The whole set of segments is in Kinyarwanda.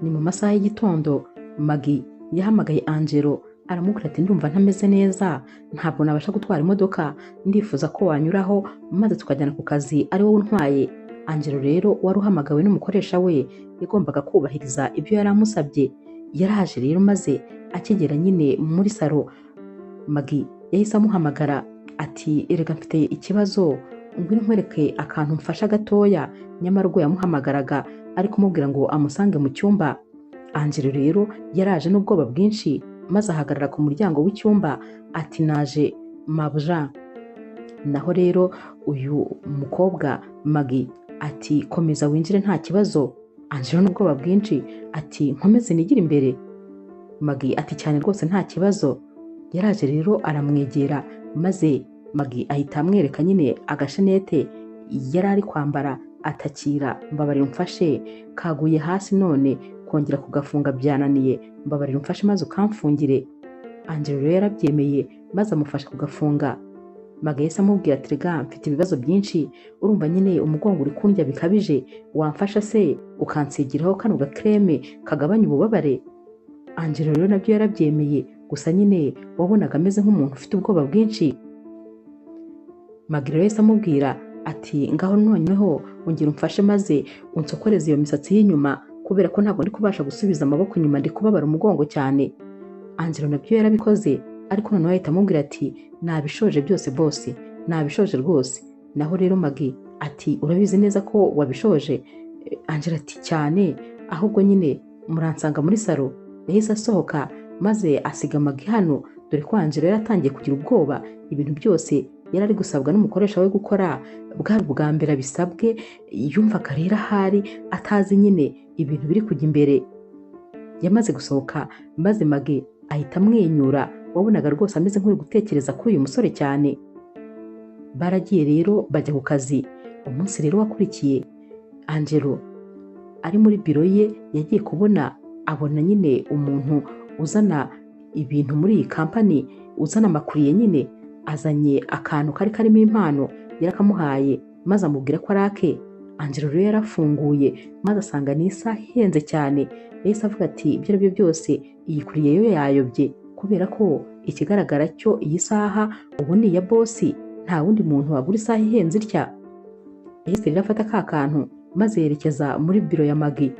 Ni mu masaha y'igitondo Maggie yahamagaye Angelo aramubwira ati ndumva ntameze neza, ntabwo nabasha gutwara imodoka, ndifuza ko wanyuraho maze tukajyana ku kazi ari wowe untwaye. Angelo rero wari uhamagawe n'umukoresha we yagombaga kubahiriza ibyo yari amusabye. Yaraje rero maze akigera nyine muri salo Maggie yahise amuhamagara ati erega mfite ikibazo, ngwino nkwereke akantu mfasha gatoya. Nyamara ubwo yamuhamagaraga ari kumubwira ngo amusange mu cyumba. Angelo rero yaraje n'ubwoba bwinshi maze ahagarara ku muryango w'icyumba ati naje mabuja. Naho rero uyu mukobwa Maggie ati komeza winjire nta kibazo. Angelo n'ubwoba bwinshi ati nkomeze nigire imbere. Maggie ati cyane rwose nta kibazo. Yaraje rero aramwegera maze Maggie ahita amwereka nyine agashenete yari ari kwambara atakira mbabarira umfashe kaguye hasi none kongera kugafunga byananiye, mbabarira umfashe maze ukamfungire. Angelo rero yarabyemeye maze amufasha kugafunga. Maggie yahise amubwira ati rega mfite ibibazo byinshi, urumva nyine umugongo uri kundya bikabije, wamfasha se ukansigiraho kano gakreme kagabanya ububabare. Angelo rero nabyo yarabyemeye, gusa nyine wabonaga ameze nk'umuntu ufite ubwoba bwinshi. Maggie yahise amubwira ati ngaho noneho ongera umfashe maze unsokoreze iyo misatsi y'inyuma kubera ko ntabwo ndi kubasha gusubiza amaboko inyuma, ndi kubabara umugongo cyane. Angelo nabyo yarabikoze ariko noneho ahita amubwira ati nabishoje byose bose, nabishoje rwose. Naho rero Maggie ati urabizi neza ko wabishoje? Angelo ati cyane, ahubwo nyine muransanga muri salo. Yahise asohoka maze asiga Maggie hano, dore ko Angelo yaratangiye kugira ubwoba. Ibintu byose yari ari gusabwa n'umukoresha we gukora bwari ubwa mbere abisabwe, yumvaga rero ahari atazi nyine ibintu biri kujya imbere. Yamaze gusohoka maze Maggie ahita amwenyura, wabonaga rwose ameze nk'uri gutekereza kuri uyu musore cyane. Baragiye rero bajya ku kazi. Umunsi rero wakurikiye Angelo ari muri biro ye yagiye kubona abona nyine umuntu uzana ibintu muri iyi kampani, uzana amakuriye nyine azanye akantu kari karimo impano yarakamuhaye maze amubwira ko arake. Angelo rero yarafunguye maze asanga ni isaha ihenze cyane. Yahise avuga ati ibyo aribyo byose iyi kuriye yo yayobye, kubera ko ikigaragara cyo iyi saha ubu ni iya bosi, nta wundi muntu wagura isaha ihenze itya. Yahise rero afata ka kantu maze yerekeza muri biro ya Maggie.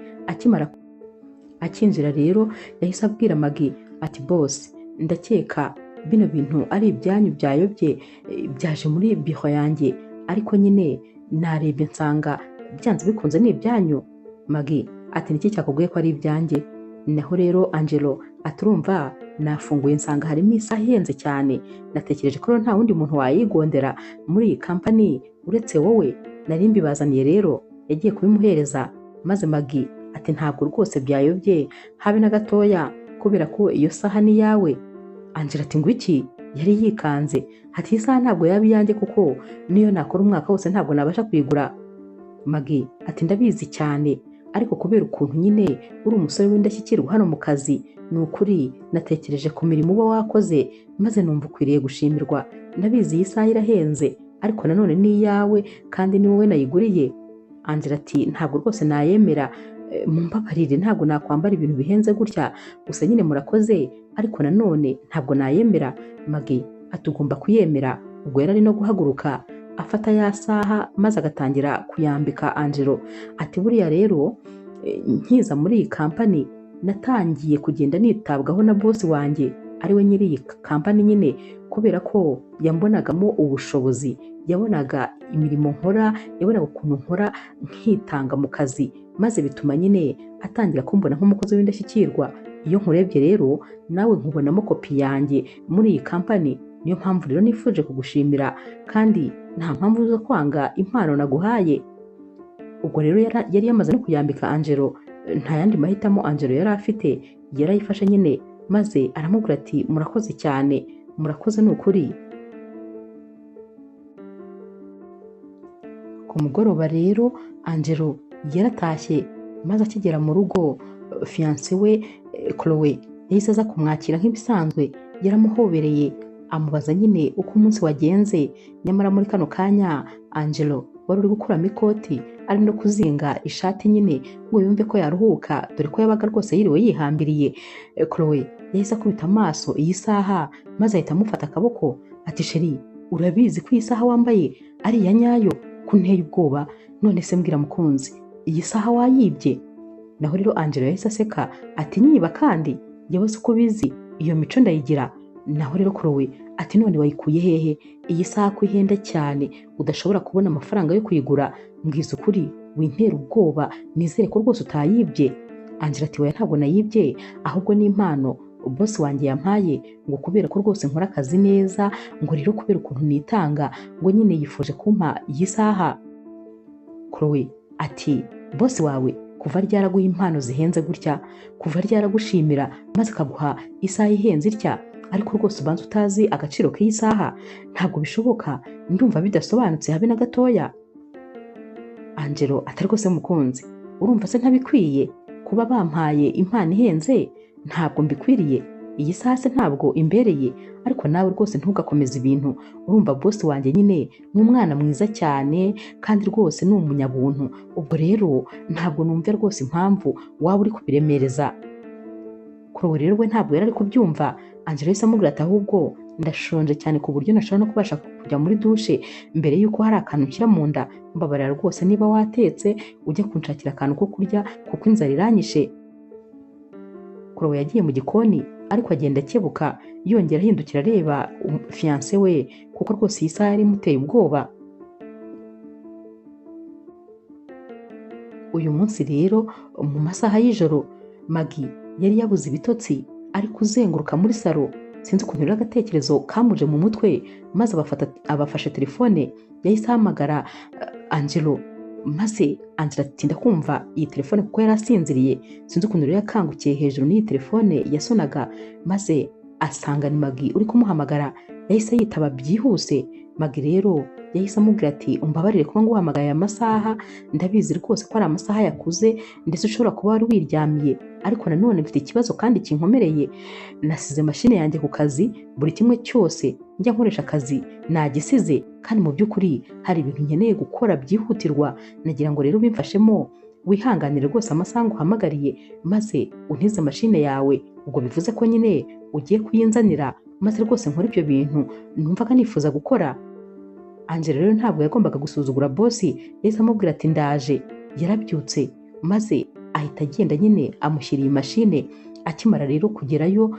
Akinjira rero yahise abwira Maggie ati bosi, ndakeka bino bintu ari ibyanyu byayobye byaje muri biro yanjye, ariko nyine narebye nsanga byanze bikunze ni ibyanyu. Maggie ati niki cyakubwiye ko ari ibyanjye? Naho rero Angelo aturumva nafunguye nsanga harimo isaha ihenze cyane, natekereje ko nta wundi muntu wayigondera muri iyi kampani uretse wowe, nari mbibazaniye rero. Yagiye kubimuhereza maze Maggie ati ntabwo rwose byayobye habe na gatoya, kubera ko iyo saha ni yawe. Angelo ati ngwiki? Yari yikanze ati isaha ntabwo yaba iyanjye kuko niyo nakora umwaka wose ntabwo nabasha kuyigura. Maggie ati ndabizi cyane, ariko kubera ukuntu nyine uri umusore w'indashyikirwa hano mu kazi, ni ukuri natekereje ku mirimo uba wakoze maze numva ukwiriye gushimirwa. Ndabizi iyi saha irahenze ariko nanone ni iyawe kandi ni wowe nayiguriye. Angelo ati ntabwo rwose nayemera, mumbabarire ntabwo nakwambara ibintu bihenze gutya, gusa nyine murakoze ariko nanone ntabwo nayemera. Maggie atugomba kuyemera. Ubwo yari ari no guhaguruka afata ya saha maze agatangira kuyambika Angelo. Ati buriya rero nkiza muri iyi kampani natangiye kugenda nitabwaho na bosi wanjye ariwe nyiri iyi kampani nyine, kubera ko yambonagamo ubushobozi, yabonaga imirimo nkora, yabonaga ukuntu nkora nkitanga mu kazi, maze bituma nyine atangira kumbona nk'umukozi w'indashyikirwa. Iyo nkurebye rero nawe nkubonamo kopi yanjye muri iyi kampani, niyo mpamvu rero nifuje kugushimira kandi nta mpamvu zo kwanga impano naguhaye. Ubwo rero yari yamaze no kuyambika Angelo, nta yandi mahitamo Angelo yari afite, yarayifashe nyine maze aramubwira ati murakoze cyane, murakoze ni ukuri. Ku mugoroba rero Angelo yaratashye maze akigera mu rugo fiancé we Chloe yahise aza kumwakira nk'ibisanzwe. Yaramuhobereye amubaza nyine uko umunsi wagenze. Nyamara muri kano kanya Angelo wari uri gukuramo ikoti ari no kuzinga ishati nyine ngo yumve ko yaruhuka, dore ko yabaga rwose yiriwe yihambiriye. Chloe yahise akubita amaso iyi saha maze ahita amufata akaboko ati sheri, urabizi ko iyi saha wambaye ari iya nyayo? Kunteye ubwoba, none se mbwira mukunzi, iyi saha wayibye? Naho rero Angelo yahise aseka ati nyiba kandi yewe se uko bizi iyo mico ndayigira. Naho rero Chloe ati none wayikuye hehe? Iyi saha ko ihenda cyane udashobora kubona amafaranga yo kuyigura, mbwiza ukuri wintera ubwoba, nizere ko rwose utayibye. Angela ati oya ntabwo nayibye, ahubwo ni impano boss wanjye yampaye, ngo kubera ko rwose nkora akazi neza, ngo rero kubera ukuntu nitanga ngo nyine yifuje kumpa iyi saha. Chloe ati boss wawe kuva ryaraguha impano zihenze gutya, kuva ryaragushimira maze akaguha isaha ihenze itya, ariko rwose ubanza utazi agaciro k'iyi saha? Ntabwo bishoboka, ndumva bidasobanutse habe na gatoya. Angelo atari rwose mukunzi, urumva se ntabikwiye kuba bampaye impano ihenze? Ntabwo mbikwiriye, iyi saha se ntabwo imbereye? Ariko nawe rwose ntugakomeze ibintu, urumva boss wanjye nyine ni umwana mwiza cyane kandi rwose ni umunyabuntu, ubwo rero ntabwo numva rwose impamvu waba uri kubiremereza. Chloe rero we ntabwo yari ari kubyumva. Angelo yahise amubwira ati ahubwo ndashonje cyane ku buryo nashobora no kubasha kujya muri dushe mbere y'uko hari akantu nshyira mu nda, mbabarira rwose niba watetse ujya kunshakira akantu ko kurya kuko inzara iranyishe. Chloe yagiye mu gikoni ariko agenda akebuka, yongera ahindukira areba fiancé we kuko rwose iyi saha yari imuteye ubwoba. Uyu munsi rero mu masaha y'ijoro Maggie yari yabuze ibitotsi ari kuzenguruka muri salo, sinzi ukuntu rero agatekerezo kamuje mu mutwe maze abafashe telefone, yahise ahamagara Angelo maze Angela ati ndakumva iyi telefone kuko yari asinziriye. Sinzi ukuntu rero yakangukiye hejuru n'iyi telefone yasonaga maze asanga ni Maggie uri kumuhamagara, yahise yitaba byihuse. Maggie rero yahise amubwira ati umbabarire kuba nguhamagaye aya masaha, ndabizi rwose ko ari amasaha yakuze ndetse ushobora kuba wari wiryamiye, ariko nanone mfite ikibazo kandi kinkomereye. Nasize mashine yanjye ku kazi, buri kimwe cyose njya nkoresha akazi nagisize, kandi mu by'ukuri hari ibintu nkeneye gukora byihutirwa. Nagira ngo rero bimfashemo wihanganire rwose amasaha nguhamagariye maze untize mashine yawe, ubwo bivuze ko nyine ugiye kuyinzanira maze rwose nkora ibyo bintu numvaga nifuza gukora. Angela rero ntabwo yagombaga gusuzugura boss, yahise amubwira ati ndaje. Yarabyutse maze ahita agenda nyine amushyiriye mashine. Akimara rero kugerayo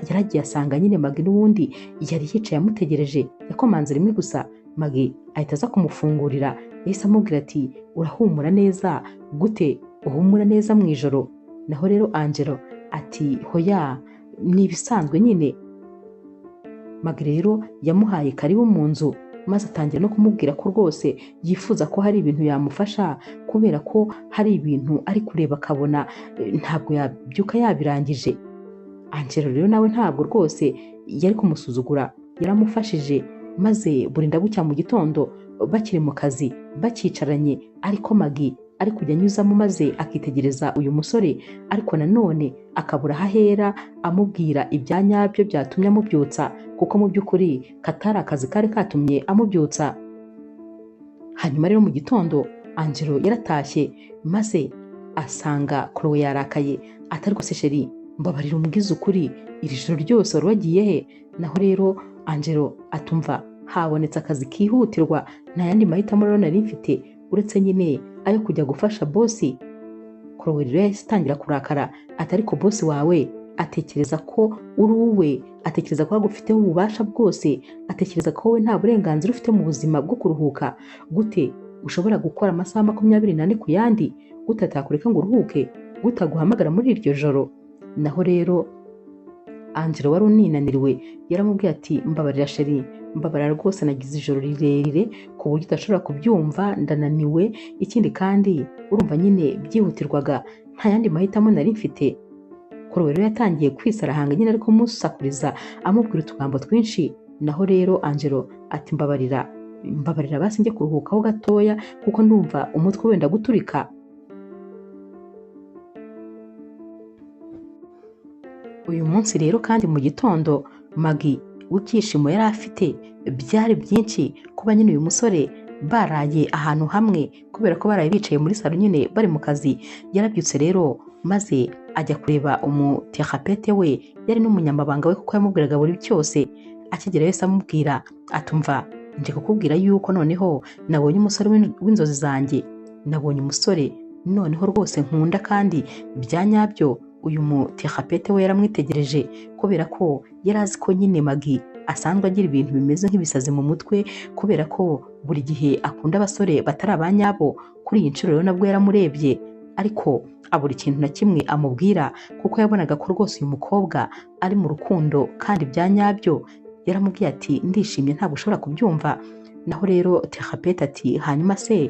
yaragiye asanga nyine Maggie n'ubundi yari yicaye amutegereje. Yakomanze rimwe gusa Maggie ahita aza kumufungurira, yahise amubwira ati urahumura neza gute? Uhumura neza mu ijoro? Naho rero Angelo ati hoya ni ibisanzwe nyine. Maggie rero yamuhaye karibu mu nzu maze atangira no kumubwira ko rwose yifuza ko hari ibintu yamufasha, kubera ko hari ibintu ari kureba akabona ntabwo yabyuka yabirangije. Angelo rero nawe ntabwo rwose yari kumusuzugura, yaramufashije maze burinda bucya mu gitondo bakiri mu kazi bakicaranye, ariko Maggie ari kujya anyuzamo maze akitegereza uyu musore, ariko nanone akabura aho ahera amubwira ibya nyabyo byatumye amubyutsa, kuko mu by'ukuri katari akazi kari katumye amubyutsa. Hanyuma rero mu gitondo Angelo yaratashye maze asanga Chloe yarakaye. Atari rwose sheri, mbabarira umbwize ukuri, iri joro ryose wari wagiye he? Naho rero Angelo atumva habonetse akazi kihutirwa, nta yandi mahitamo rero nari mfite uretse nyine ayo kujya gufasha boss. Chloe rero yahise atangira kurakara ati ariko boss wawe atekereza ko uri uwe, atekereza ko agufiteho ububasha bwose, atekereza ko wowe nta burenganzira ufite mu buzima bwo kuruhuka. Gute ushobora gukora amasaha 24 ku yandi? Gute atakureka ngo uruhuke? Gute aguhamagara muri iryo joro? Naho rero Angelo wari uninaniriwe yaramubwiye ati mbabarira sheri, mbabarira rwose nagize ijoro rirerire ku buryo udashobora kubyumva, ndananiwe, ikindi kandi urumva nyine byihutirwaga, nta yandi mahitamo nari mfite. Chloe rero yatangiye kwisarahanga nyine ariko musakuriza amubwira utugambo twinshi. Naho rero Angelo ati mbabarira basi njye kuruhukaho gatoya kuko ndumva umutwe wenda guturika. Uyu munsi rero kandi mu gitondo Maggie w'ibyishimo yari afite byari byinshi kuba nyine uyu musore baraye ahantu hamwe kubera ko baraye bicaye muri salo nyine bari mu kazi. Yarabyutse rero maze ajya kureba umuterapete we yari n'umunyamabanga we kuko yamubwiraga buri cyose. Akigera yose amubwira atumva nje kukubwira yuko noneho nabonye umusore w'inzozi zanjye, nabonye umusore noneho rwose nkunda kandi bya nyabyo. Uyu muterapete we yaramwitegereje kubera ko yari azi ko nyine Maggie asanzwe agira ibintu bimeze nk'ibisazi mu mutwe kubera ko buri gihe akunda abasore batari abanyabo. Kuri iyi nshuro rero nabwo yaramurebye ariko abura ikintu na kimwe amubwira kuko yabonaga ko rwose uyu mukobwa ari mu rukundo kandi bya nyabyo. Yaramubwiye ati ndishimye ntabwo ushobora kubyumva. Naho rero terapete ati hanyuma se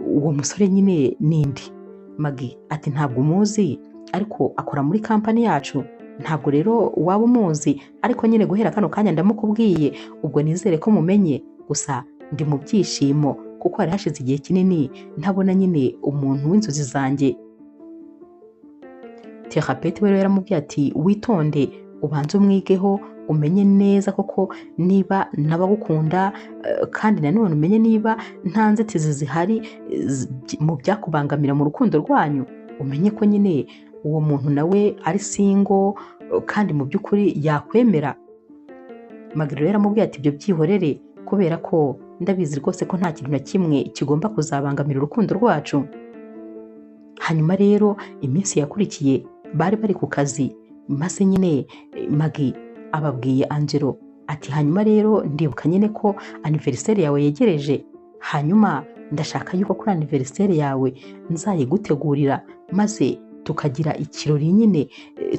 uwo musore nyine nindi? Maggie ati ntabwo umuzi ariko akora muri kampani yacu, ntabwo rero waba umuzi ariko nyine guhera kano kanya ndamukubwiye ubwo nizere ko mumenye. Gusa ndi mu byishimo kuko hari hashize igihe kinini ntabona nyine umuntu w'inzozi zanjye. Terapete we rero yaramubwiye ati witonde ubanze umwigeho umenye neza koko niba nabagukunda kandi nanone umenye niba nta nzitizi zihari mu byakubangamira mu rukundo rwanyu. Umenye ko nyine uwo muntu nawe ari single kandi mu by'ukuri yakwemera. Maggie rero yaramubwiye ati ibyo byihorere kubera ko ndabizi rwose ko nta kintu na kimwe kigomba kuzabangamira urukundo rwacu. Hanyuma rero iminsi yakurikiye bari bari ku kazi maze nyine Maggie ababwiye Angelo ati hanyuma rero ndibuka nyine ko anniversaire yawe yegereje, hanyuma ndashaka yuko kuri anniversaire yawe nzayigutegurira maze tukagira ikirori nyine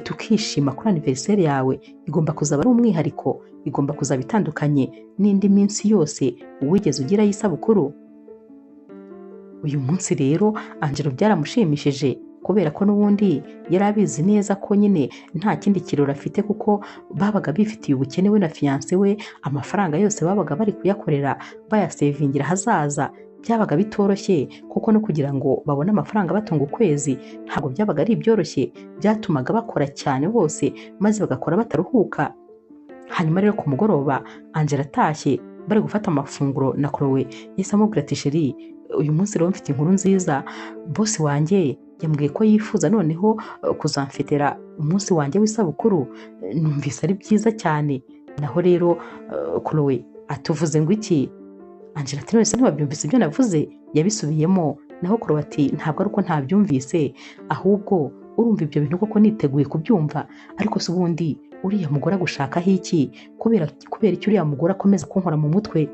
tukishima. Kuri anniversaire yawe igomba kuzaba ari umwihariko, igomba kuzaba itandukanye n'indi minsi yose wigeze ugira y'isabukuru. Uyu munsi rero Angelo byaramushimishije kubera ko n'ubundi yari abizi neza ko nyine nta kindi kirori afite kuko babaga bifitiye ubukene we na fiancé we, amafaranga yose babaga bari kuyakorera bayasevingira hazaza. Byabaga bitoroshye kuko no kugira ngo babone amafaranga batunga ukwezi ntabwo byabaga ari byoroshye, byatumaga bakora cyane bose maze bagakora bataruhuka. Hanyuma rero ku mugoroba Angela atashye bari gufata amafunguro na Chloe yahise amubwira ati sheri uyu munsi rero mfite inkuru nziza, bosi wanjye yambwiye ko yifuza noneho kuzamfetera umunsi wanjye w'isabukuru, numvise ari byiza cyane. Naho rero Chloe atuvuze ngo iki? Angela ati none ntiwabyumvise ibyo navuze? Yabisubiyemo. Naho Chloe ati ntabwo ari uko ntabyumvise ahubwo urumva ibyo bintu koko niteguye kubyumva, ariko se ubundi uriya mugore agushakaho iki? kubera iki uriya mugore akomeza kunkora mu mutwe?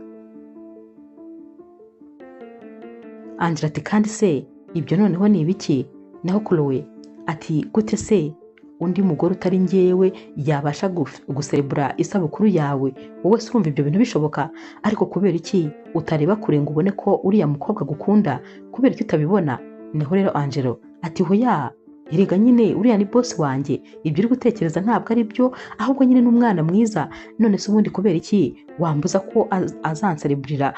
Angela ati kandi se ibyo noneho ni ibiki? Naho Chloe ati gute se undi mugore utari njyewe yabasha guserebura isabukuru yawe? Wowe se urumva ibyo bintu bishoboka? Ariko kubera iki utareba kure ngo ubone ko uriya mukobwa gukunda? Kubera iki utabibona? Naho rero Angelo ati hoya erega nyine uriya ni boss wanjye, ibyo uri gutekereza ntabwo ari byo ahubwo nyine n'umwana mwiza. None se ubundi kubera iki wambuza ko azansereburira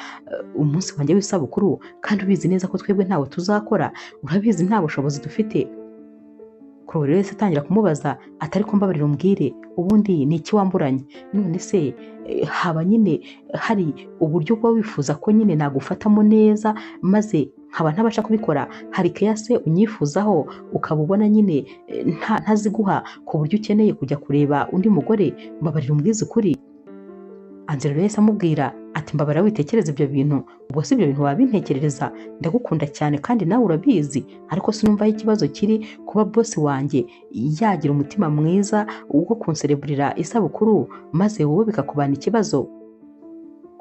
umunsi wanjye w'isabukuru kandi ubizi neza ko twebwe ntawe tuzakora? Urabizi nta bushobozi dufite. Chloe rero atangira kumubaza atari ko mbabarira umbwire ubundi ni iki wamburanye? None se haba nyine hari uburyo bwo wifuza ko nyine nagufatamo neza maze nkaba ntabasha kubikora? Hari keya se unyifuzaho ukaba ubona nyine ntaziguha ku buryo ukeneye kujya kureba undi mugore? Mbabarira umbwize ukuri. Angela rero amubwira ati mbabarira witekereza ibyo bintu, ubwo si ibyo bintu wabintekerereza? Ndagukunda cyane kandi nawe urabizi, ariko sinumva ikibazo kiri kuba boss wanjye yagira umutima mwiza wo kunsereburira isabukuru maze wowe bikakubana ikibazo.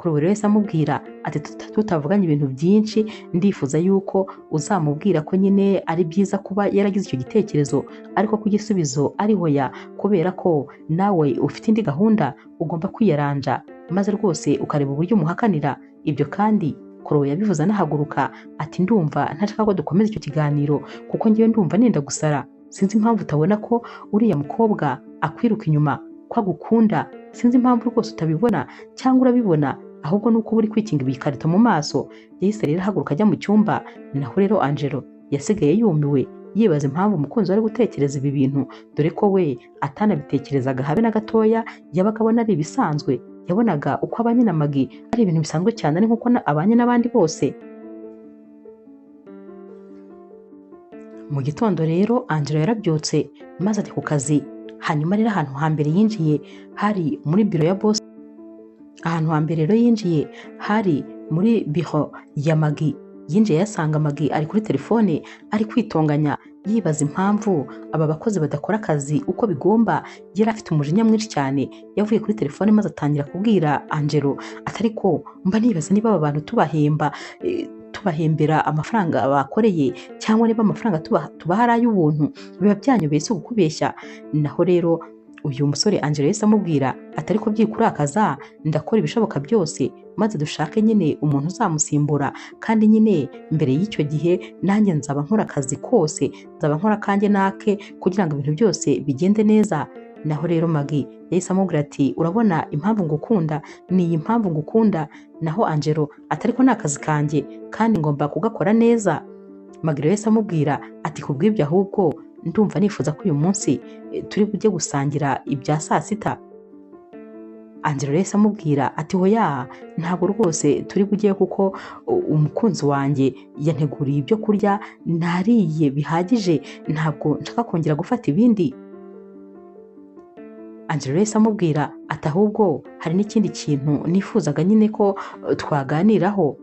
Chloe rero amubwira ati tutavuganye ibintu byinshi, ndifuza yuko uzamubwira ko nyine ari byiza kuba yaragize icyo gitekerezo ariko ko igisubizo ari hoya, kubera ko nawe ufite indi gahunda ugomba kwiyaranja maze rwose ukareba uburyo umuhakanira. Ibyo kandi Chloe yabivuze anahaguruka ati ndumva ntashaka ko dukomeza icyo kiganiro kuko ngiye ndumva nenda gusara. Sinzi impamvu utabona ko uriya mukobwa akwiruka inyuma ko agukunda. Sinzi impamvu rwose utabibona cyangwa urabibona ahubwo nuko uri kwikinga ibikarito mu maso. Yahise rero ahaguruka ajya mu cyumba. Naho rero Angelo yasigaye yumiwe yibaza impamvu umukunzi we ari gutekereza ibi bintu, dore ko we atanabitekerezaga habe na gatoya, yabaga abona ari ibisanzwe, yabonaga uko abanye na Maggie ari ibintu bisanzwe cyane, ari nk'uko abanye n'abandi bose. Mu gitondo rero Angelo yarabyutse maze ajya ku kazi. Hanyuma rero ahantu hambere yinjiye hari muri biro ya boss. Ahantu hambere rero yinjiye hari muri biro ya Maggie. Yinjiye yasanga Maggie ari kuri telefone ari kwitonganya, yibaza impamvu aba bakozi badakora akazi uko bigomba. Yari afite umujinya mwinshi cyane, yavuye kuri telefone maze atangira kubwira Angelo atari ko mba nibaza niba aba bantu tubahembera amafaranga bakoreye cyangwa niba amafaranga tubaha ari ay'ubuntu, biba byanyobeye si ukubeshya. Naho rero uyu musore Angelo yahise amubwira atari ko byikurakaza, ndakora ibishoboka byose maze dushake nyine umuntu uzamusimbura, kandi nyine mbere y'icyo gihe nanjye nzaba nkora akazi kose, nzaba nkora kanjye nake kugira ngo ibintu byose bigende neza. Naho rero Maggie yahise amubwira ati urabona impamvu ngukunda ni iyi mpamvu ngukunda. Naho Angelo atari ko ni akazi kanjye kandi ngomba kugakora neza. Maggie yahise amubwira ati kubw'ibyo ahubwo ndumva nifuza ko uyu munsi turi bujye gusangira ibya saa sita. Angelo yahise amubwira ati hoya ntabwo rwose turi bujye kuko umukunzi wanjye yanteguriye ibyo kurya nariye bihagije, ntabwo nshaka kongera gufata ibindi. Angelo yahise amubwira ati ahubwo hari n'ikindi kintu nifuzaga nyine ko twaganiraho.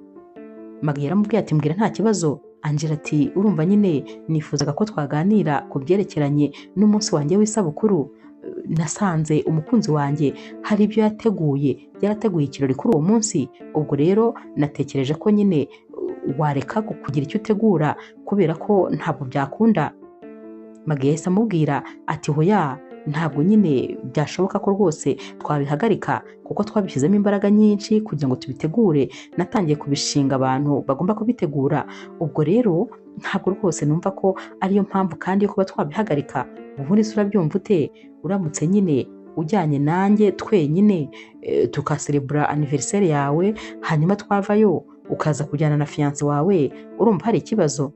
Maggie yaramubwiye ati mbwira nta kibazo. Angelo ati urumva nyine nifuzaga ko twaganira ku byerekeranye n'umunsi wanjye w'isabukuru. Nasanze umukunzi wanjye hari ibyo yarateguye ikirori kuri uwo munsi, ubwo rero natekereje ko nyine wareka kugira icyo utegura kubera ko ntabwo byakunda. Maggie yahise amubwira ati hoya ntabwo nyine byashoboka ko rwose twabihagarika kuko twabishyizemo imbaraga nyinshi kugira ngo tubitegure, natangiye kubishinga abantu bagomba kubitegura, ubwo rero ntabwo rwose numva ko ariyo mpamvu kandi yo kuba twabihagarika. Ubundi se urabyumva ute uramutse nyine ujyanye nanjye twenyine tukaserebura anniversaire yawe, hanyuma twavayo ukaza kujyana na fiance wawe, urumva hari ikibazo?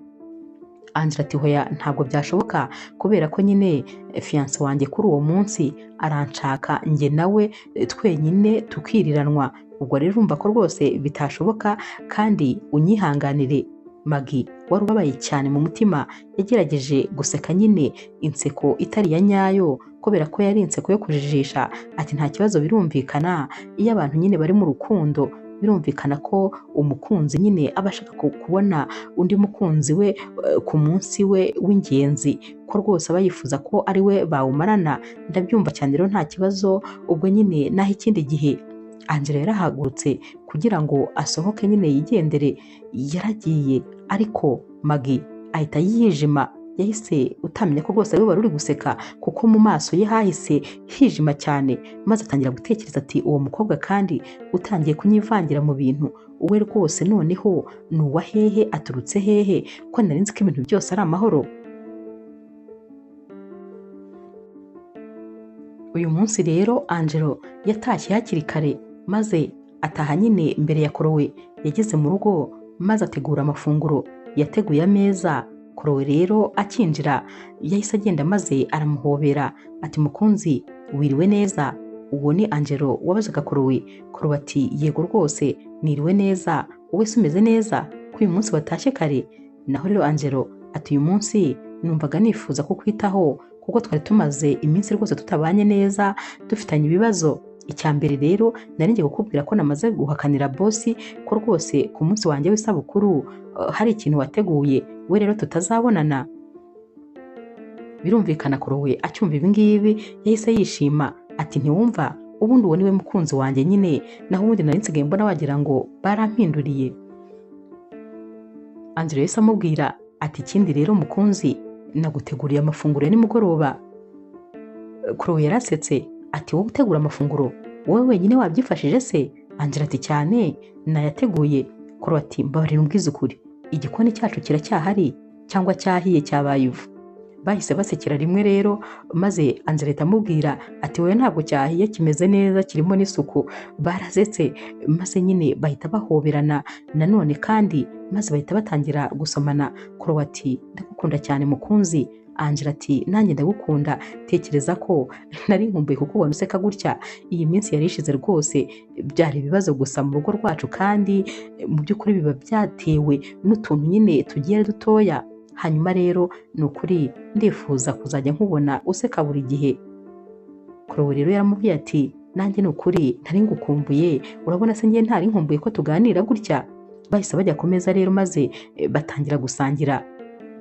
Angela ati hoya ntabwo byashoboka kubera ko nyine fiance wanjye kuri uwo munsi aranshaka njye nawe twenyine tukiriranwa, ubwo rero urumva ko rwose bitashoboka kandi unyihanganire. Maggie wari ubabaye cyane mu mutima yagerageje guseka nyine inseko itari ya nyayo kubera ko yari inseko yo kujijisha. Ati nta kibazo, birumvikana iyo abantu nyine bari mu rukundo birumvikana ko umukunzi nyine aba ashaka kubona undi mukunzi we ku munsi we w'ingenzi, ko rwose aba yifuza ko ari we bawumarana. Ndabyumva cyane rero nta kibazo, ubwo nyine naho ikindi gihe. Angela yarahagurutse kugira ngo asohoke nyine yigendere, yaragiye ariko Maggie ahita yijima. Yahise utamenya ko rwose ari we wari uri guseka kuko mu maso ye hahise hijima cyane, maze atangira gutekereza ati uwo mukobwa kandi utangiye kunyivangira mu bintu, uwe rwose noneho ni uwa hehe, aturutse hehe, ko nari nzi ko ibintu byose ari amahoro. Uyu munsi rero Angelo yatashye hakiri kare maze ataha nyine mbere ya Chloe. Yageze mu rugo maze ategura amafunguro, yateguye ameza. Chloe rero akinjira yahise agenda maze aramuhobera ati mukunzi wiriwe neza. Uwo ni Angelo wabazaga Chloe. Chloe ati yego rwose niriwe neza, wowe se umeze neza ko uyu munsi watashye kare? Naho rero Angelo ati uyu munsi numvaga nifuza kukwitaho kuko twari tumaze iminsi rwose tutabanye neza, dufitanye ibibazo. Icyambere rero nari ngiye kukubwira ko namaze guhakanira bosi ko rwose ku munsi wanjye w'isabukuru hari ikintu wateguye, we rero tutazabonana. Birumvikana Chloe acyumva ibi ngibi yahise yishima ati ntiwumva ubundi uwo niwe mukunzi wanjye nyine, naho ubundi nari nsigaye mbona wagira ngo barampinduriye. Angelo yahise amubwira ati ikindi rero mukunzi, naguteguriye amafunguro ya nimugoroba. Chloe yarasetse ati wowe utegura amafunguro wowe wenyine wabyifashije se? Angela ati cyane nayateguye. Chloe ati mbabarira umbwize ukuri, igikoni cyacu kiracyahari cyangwa cyahiye cyabaye ivu? bahise basekera rimwe rero, maze Angela amubwira ati wowe ntabwo cyahiye kimeze neza kirimo n'isuku. Barazetse maze nyine bahita bahoberana nanone kandi maze bahita batangira gusomana. Chloe ati ndagukunda cyane mukunzi. Angela ati nanjye ndagukunda, tekereza ko nari nkumbuye kukubona useka gutya. Iyi minsi yari ishize rwose, byari ibibazo gusa mu rugo rwacu kandi mu by'ukuri biba byatewe n'utuntu nyine tugiye dutoya. Hanyuma rero ni ukuri ndifuza kuzajya nkubona useka buri gihe. Chloe rero yaramubwiye ati nanjye ni ukuri ntari ngukumbuye, urabona se njye ntari nkumbuye ko tuganira gutya. Bahise bajya ku meza rero maze batangira gusangira.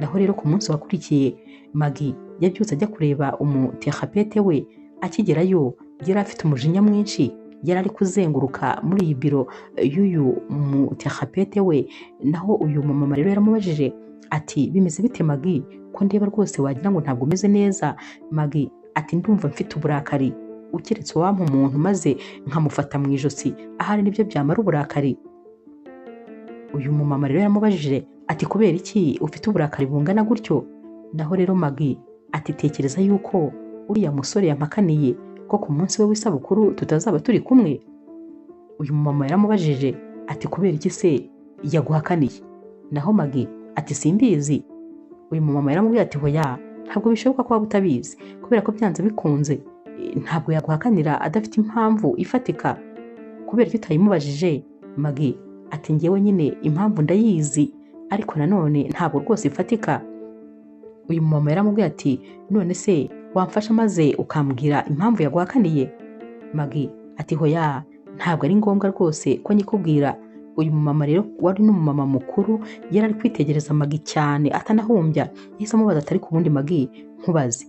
Naho rero ku munsi wakurikiye Maggie yabyutse ajya kureba umuterapete we. Akigerayo yari afite umujinya mwinshi, yari ari kuzenguruka muri iyi biro y'uyu muterapete we. Naho uyu mumama rero yaramubajije ati bimeze bite Maggie, ko ndeba rwose wagira ngo ntabwo umeze neza. Maggie ati ndumva mfite uburakari, ukiretse wampa umuntu maze nkamufata mu ijosi, ahari nibyo byamara uburakari. Uyu mumama rero yaramubajije ati kubera iki ufite uburakari bungana gutyo? Naho rero Maggie ati tekereza yuko uriya musore yampakaniye ko ku munsi we w'isabukuru tutazaba turi kumwe. Uyu mumama yaramubajije ati kubera iki se yaguhakaniye? Naho Maggie ati simbizi. Uyu mumama yaramubwiye ati hoya ntabwo bishoboka ko waba utabizi, kubera ko byanze bikunze ntabwo yaguhakanira adafite impamvu ifatika. Kubera ko utayimubajije? Maggie ati ngewe nyine impamvu ndayizi, ariko nanone ntabwo rwose ifatika. Uyu mumama yaramubwiye ati none se wamfasha maze ukambwira impamvu yaguhakaniye? Maggie ati hoya ntabwo ari ngombwa rwose ko nyikubwira. Uyu mumama rero wari n'umumama mukuru yari ari kwitegereza Maggie cyane atanahumbya. Yahise amubaza ati ariko ubundi Maggie nkubaze,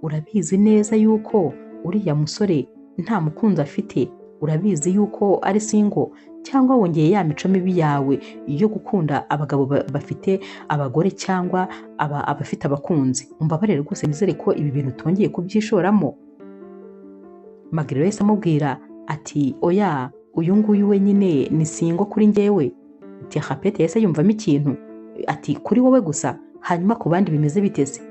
urabizi neza yuko uriya musore nta mukunzi afite? Urabizi yuko ari single? Cyangwa wongeye ya mico mibi yawe yo gukunda abagabo bafite abagore cyangwa abafite abakunzi? Umbabarire rwose nizere ko ibi bintu utongeye kubyishoramo. Maggie rero yahise amubwira ati oya uyu nguyu wenyine ni single kuri njyewe. Terapete yahise yumvamo ikintu ati kuri wowe gusa, hanyuma ku bandi bimeze biteze?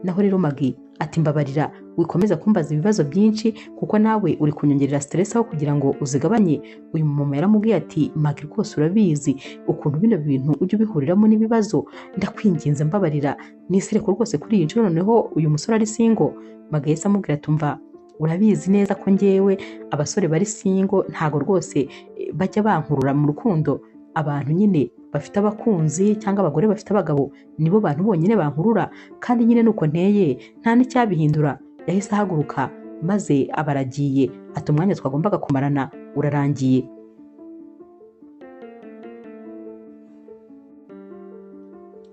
Naho rero Maggie ati mbabarira wikomeza kumbaza ibibazo byinshi kuko nawe uri kunyongerera stress aho kugira ngo uzigabanye. Uyu mumama yaramubwiye ati Maggie rwose urabizi ukuntu bino bintu ujye ubihuriramo n'ibibazo, ndakwinginze mbabarira nisireko rwose kuri iyi nshuro noneho uyu musore ari single. Maggie yahise amubwira tumva urabizi neza ko njyewe abasore bari single ntago rwose bajya bankurura mu rukundo. Abantu nyine bafite abakunzi cyangwa abagore bafite abagabo nibo bantu bonyine bankurura, kandi nyine nuko nteye nta n'icyabihindura. Yahise ahaguruka maze abaragiye ati umwanya twagombaga kumarana urarangiye.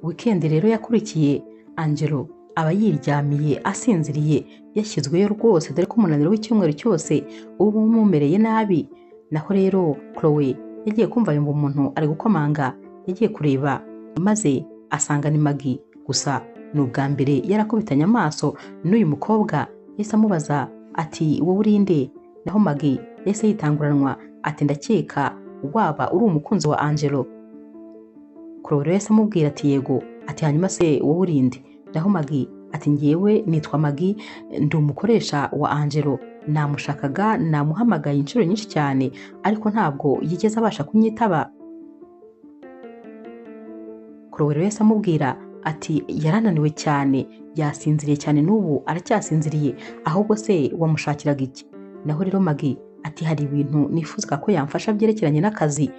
Weekend rero yakurikiye Angelo aba yiryamiye asinziriye, yashyizweyo rwose dore ko umunaniro w'icyumweru cyose uba umumereye nabi. Naho rero Chloe yagiye kumva yumva umuntu ari gukomanga, yagiye kureba maze asanga ni Maggie. Gusa ni ubwa mbere yarakubitanye amaso n'uyu mukobwa. Yahise amubaza ati wowe urinde? Naho Maggie yahise yitanguranwa ati ndakeka waba uri umukunzi wa Angelo. Chloe yahise amubwira ati yego. Ati hanyuma se wowe urinde? Naho Maggie ati ngewe nitwa Maggie, ndi umukoresha wa Angelo, namushakaga namuhamagaye inshuro nyinshi cyane ariko ntabwo yigeze abasha kunyitaba. Chloe yahise amubwira ati yarananiwe cyane, yasinziriye cyane n'ubu aracyasinziriye, ahubwo se wamushakiraga iki? Naho rero Maggie ati hari ibintu nifuzaga ko yamfasha byerekeranye n'akazi,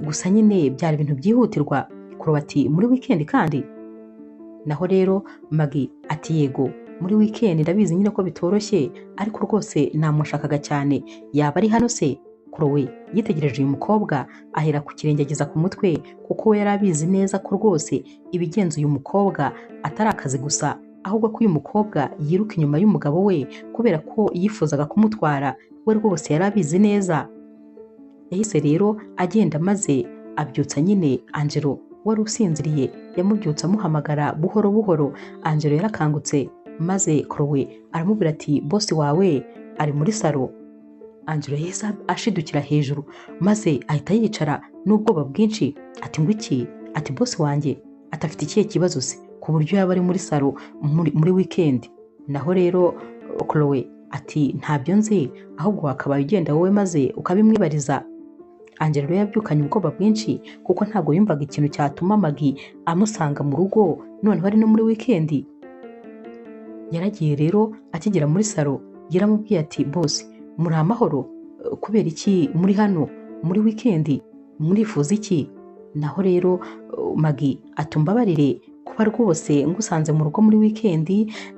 gusa nyine byari ibintu byihutirwa. Chloe ati muri weekend kandi? Naho rero Maggie ati yego muri weekend ndabizi nyine ko bitoroshye ariko rwose namushakaga cyane, yaba ari hano se? Chloe yitegereje uyu mukobwa ahera ku kirenge ageza ku mutwe kuko we yari abizi neza ko rwose ibigenza uyu mukobwa atari akazi gusa, ahubwo ko uyu mukobwa yiruka inyuma y'umugabo we kubera ko yifuzaga kumutwara. We rwose yari abizi neza. Yahise rero agenda maze abyutsa nyine Angelo wari usinziriye, yamubyutsa amuhamagara buhoro buhoro. Angelo yarakangutse maze Chloe aramubwira ati boss wawe ari muri salo. Angelo yahise ashidukira hejuru maze ahita yicara n'ubwoba bwinshi ati ngwiki? Ati boss wanjye atafite ikihe kibazo se ku buryo yaba ari muri salo muri weekend. Naho rero Chloe ati ntabyo nzi, ahubwo wakabaye ugenda wowe maze ukabimwibariza. Angela rero yabyukanye ubwoba bwinshi kuko ntabwo yumvaga ikintu cyatuma Maggie amusanga mu rugo noneho ari no muri weekend. Yaragiye rero akigera muri salo yaramubwiye ati boss muri amahoro, kubera iki muri hano muri weekend, murifuza iki? Naho rero Maggie atumbabarire kuba rwose ngusanze mu rugo muri weekend,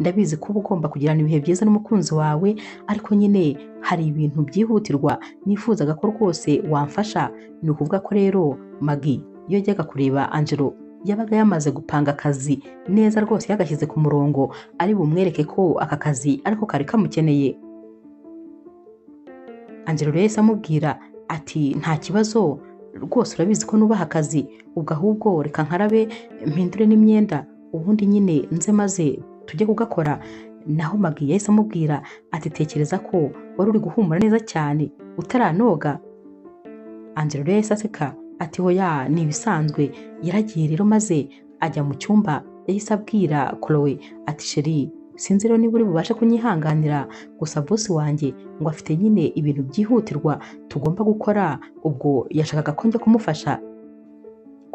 ndabizi ko uba ugomba kugirana ibihe byiza n'umukunzi wawe, ariko nyine hari ibintu byihutirwa nifuzaga ko rwose wamfasha. Ni ukuvuga ko rero Maggie iyo yajyaga kureba Angelo yabaga yamaze gupanga akazi neza rwose, yagashyize ku murongo ari bumwereke ko aka kazi ariko kari kamukeneye. Angelo rero yahise amubwira ati nta kibazo rwose, urabizi ko nubaha akazi, ubwo ahubwo reka nkarabe mpindure n'imyenda ubundi nyine nze maze tujye kugakora. Naho Maggie yahise amubwira ati tekereza ko wari uri guhumura neza cyane utaranoga. Angelo rero yahise aseka ati hoya ni ibisanzwe. Yaragiye rero maze ajya mu cyumba, yahise abwira Chloe ati sheri sinzi rero niba uri bubashe kunyihanganira, gusa boss wanjye ngo afite nyine ibintu byihutirwa tugomba gukora, ubwo yashakaga ko njya kumufasha.